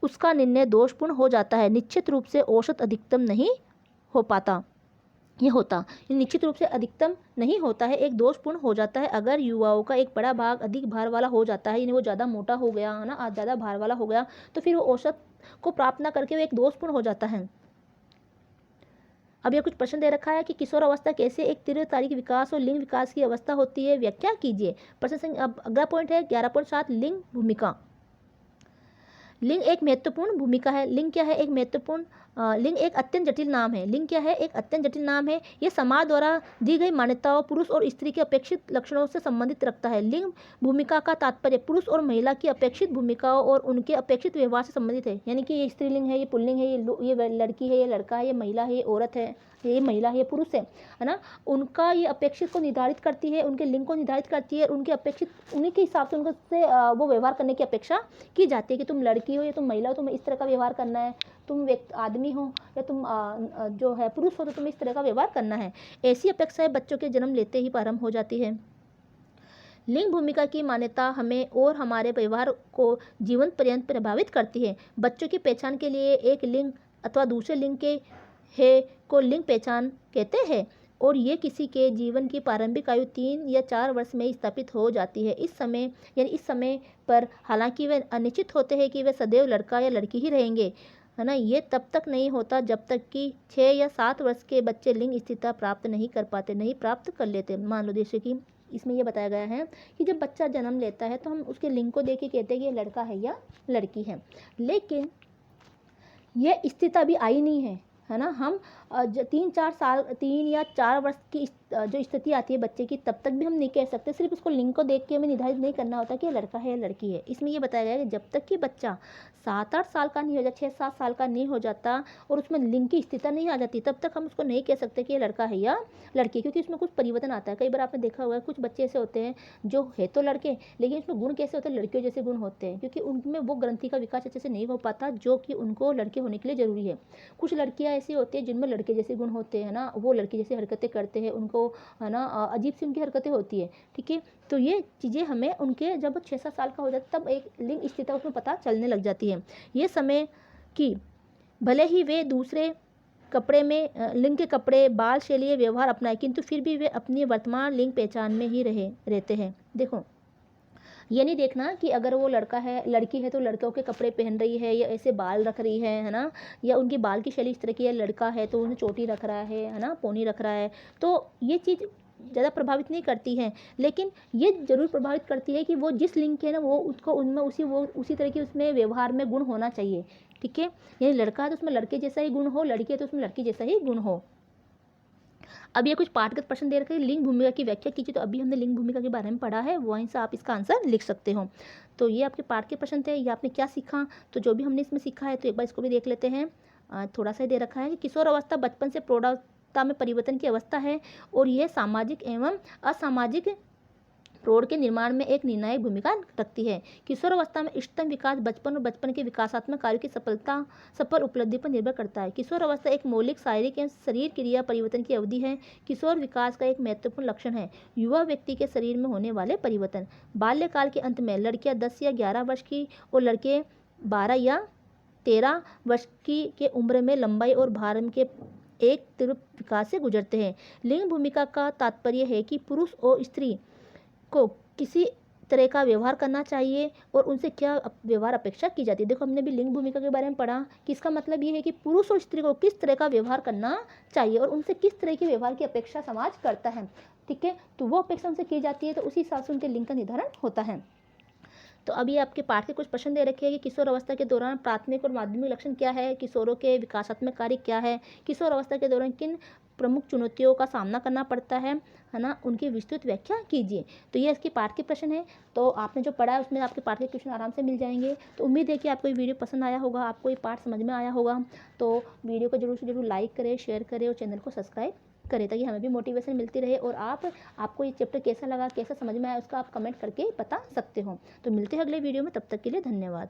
उसका निर्णय दोषपूर्ण हो जाता है। निश्चित रूप से औसत अधिकतम नहीं हो पाता। ये होता, ये निश्चित रूप से अधिकतम नहीं होता है, एक दोषपूर्ण हो जाता है अगर युवाओं का एक बड़ा भाग अधिक भार वाला हो जाता है, यानी वो ज़्यादा मोटा हो गया है ना, ज़्यादा भार वाला हो गया, तो फिर वो औसत को प्राप्त ना करके वो एक दोषपूर्ण हो जाता है। अब ये कुछ प्रश्न दे रखा है कि किशोर अवस्था कैसे एक दीर्घकालिक विकास और लिंग विकास की अवस्था होती है, व्याख्या कीजिए। प्रश्न संख्या अब अगला पॉइंट है 11.7 लिंग भूमिका। लिंग एक महत्वपूर्ण भूमिका है। लिंग क्या है? एक महत्वपूर्ण लिंग एक अत्यंत जटिल नाम है। लिंग क्या है? एक अत्यंत जटिल नाम है। यह समाज द्वारा दी गई मान्यताओं, पुरुष और स्त्री के अपेक्षित लक्षणों से संबंधित रखता है। लिंग भूमिका का तात्पर्य पुरुष और महिला की अपेक्षित भूमिकाओं और उनके अपेक्षित व्यवहार से संबंधित है। यानी कि ये स्त्रीलिंग है, ये पुल्लिंग है, ये लड़की है, ये लड़का है, ये महिला है, ये औरत है, ये महिला है, ये पुरुष है ना। उनका ये अपेक्षित को निर्धारित करती है, उनके लिंग को निर्धारित करती है, उनके अपेक्षित उन्हीं के हिसाब से उनसे वो व्यवहार करने की अपेक्षा की जाती है कि तुम लड़की हो या तुम महिला हो, तुम्हें इस तरह का व्यवहार करना है, तुम आदमी हो या तुम जो है पुरुष हो तो तुम्हें इस तरह का व्यवहार करना है। ऐसी अपेक्षाएं बच्चों के जन्म लेते ही प्रारंभ हो जाती है। लिंग भूमिका की मान्यता हमें और हमारे व्यवहार को जीवन पर्यंत प्रभावित करती है। बच्चों की पहचान के लिए एक लिंग अथवा दूसरे लिंग के है को लिंग पहचान कहते हैं और ये किसी के जीवन की प्रारंभिक आयु 3 या 4 वर्ष में स्थापित हो जाती है। इस समय पर हालांकि वे अनिश्चित होते हैं कि वे सदैव लड़का या लड़की ही रहेंगे, है ना। ये तब तक नहीं होता जब तक कि 6 या 7 वर्ष के बच्चे लिंग स्थिरता प्राप्त नहीं प्राप्त कर लेते। मान लो जैसे कि इसमें यह बताया गया है कि जब बच्चा जन्म लेता है तो हम उसके लिंग को देख के कहते हैं कि ये लड़का है या लड़की है, लेकिन ये स्थिरता अभी आई नहीं है ना। हम 3 या 4 वर्ष की जो स्थिति आती है बच्चे की, तब तक भी हम नहीं कह सकते। सिर्फ उसको लिंग को देख के हमें निर्धारित नहीं करना होता कि ये लड़का है या लड़की है। इसमें ये बताया गया है कि जब तक कि बच्चा 7-8 साल का नहीं हो जाता, 6-7 साल का नहीं हो जाता और उसमें लिंग की स्थिरता नहीं आ जाती, तब तक हम उसको नहीं कह सकते कि ये लड़का है या लड़की, क्योंकि उसमें कुछ परिवर्तन आता है। कई बार आपने देखा होगा कुछ बच्चे ऐसे होते हैं जो है तो लड़के, लेकिन उसमें गुण कैसे होते हैं? लड़कियों जैसे गुण होते हैं, क्योंकि उनमें वो ग्रंथि का विकास अच्छे से नहीं हो पाता जो कि उनको लड़के होने के लिए जरूरी है। कुछ लड़कियां ऐसी होती है जिनमें लड़के जैसे गुण होते हैं ना, वो लड़के जैसी हरकतें करते हैं, उनको है ना अजीब सी उनकी हरकतें होती है, ठीक है। तो ये चीज़ें हमें उनके जब 6-7 साल का हो जाता तब एक लिंग स्थिरता उसमें पता चलने लग जाती है। ये समय कि भले ही वे दूसरे कपड़े में लिंग के कपड़े, बाल, शैली, व्यवहार अपनाए, किंतु फिर भी वे अपनी वर्तमान लिंग पहचान में ही रहते हैं। देखो, ये नहीं देखना कि अगर वो लड़का है लड़की है तो लड़कों के कपड़े पहन रही है या ऐसे बाल रख रही है ना, या उनकी बाल की शैली इस तरह की है। लड़का है तो उन्हें चोटी रख रहा है ना, पोनी रख रहा है, तो ये चीज़ ज़्यादा प्रभावित नहीं करती है, लेकिन ये ज़रूर प्रभावित करती है कि वो जिस लिंग के है ना वो उसको उनमें उसी तरह की उसमें व्यवहार में गुण होना चाहिए, ठीक है। यानी लड़का है तो उसमें लड़के जैसा ही गुण हो, लड़की है तो उसमें लड़की जैसा ही गुण हो। अब ये कुछ पाठगत प्रश्न दे रखे हैं, लिंग भूमिका की व्याख्या कीजिए। तो अभी हमने लिंग भूमिका के बारे में पढ़ा है, वहीं से आप इसका आंसर लिख सकते हो। तो ये आपके पाठ के प्रश्न थे। ये आपने क्या सीखा, तो जो भी हमने इसमें सीखा है तो एक बार इसको भी देख लेते हैं। थोड़ा सा दे रखा है कि किशोर अवस्था बचपन से प्रौढ़ावस्था में परिवर्तन की अवस्था है और यह सामाजिक एवं असामाजिक प्रौढ़ के निर्माण में एक निर्णायक भूमिका रखती है। किशोर अवस्था में इष्टतम विकास बचपन और बचपन के विकासात्मक कार्यों की सफल उपलब्धि पर निर्भर करता है। किशोर अवस्था एक मौलिक शारीरिक एवं शरीर क्रिया परिवर्तन की अवधि है। किशोर विकास का एक महत्वपूर्ण लक्षण है युवा व्यक्ति के शरीर में होने वाले परिवर्तन। बाल्यकाल के अंत में लड़कियां 10 या 11 वर्ष की और लड़के 12 या 13 वर्ष की के उम्र में लंबाई और भार के एक तीव्र विकास से गुजरते हैं। लिंग भूमिका का तात्पर्य है कि पुरुष और स्त्री को किसी तरह का व्यवहार करना चाहिए और उनसे क्या व्यवहार अपेक्षा की जाती है। देखो, हमने भी लिंग भूमिका के बारे में पढ़ा कि इसका मतलब ये है कि पुरुष और स्त्री को किस तरह का व्यवहार करना चाहिए और उनसे किस तरह के व्यवहार की अपेक्षा समाज करता है, ठीक है। तो वो अपेक्षा उनसे की जाती है, तो उसी हिसाब से उनके लिंग का निर्धारण होता है। तो अभी आपके पाठ के कुछ प्रश्न दे रखे हैं कि किशोर अवस्था के दौरान प्राथमिक और माध्यमिक लक्षण क्या है, किशोरों के विकासात्मक कार्य क्या है, किशोर अवस्था के दौरान किन प्रमुख चुनौतियों का सामना करना पड़ता है ना, उनकी विस्तृत व्याख्या कीजिए। तो ये इसके पाठ के प्रश्न है। तो आपने जो पढ़ा है उसमें आपके पाठ के क्वेश्चन आराम से मिल जाएंगे। तो उम्मीद है कि आपको ये वीडियो पसंद आया होगा, आपको ये पाठ समझ में आया होगा। तो वीडियो को जरूर से जरूर लाइक करें, शेयर करें और चैनल को सब्सक्राइब करें, ताकि हमें भी मोटिवेशन मिलती रहे। और आपको ये चैप्टर कैसा लगा, कैसा समझ में आया, उसका आप कमेंट करके बता सकते हो। तो मिलते हैं अगले वीडियो में, तब तक के लिए धन्यवाद।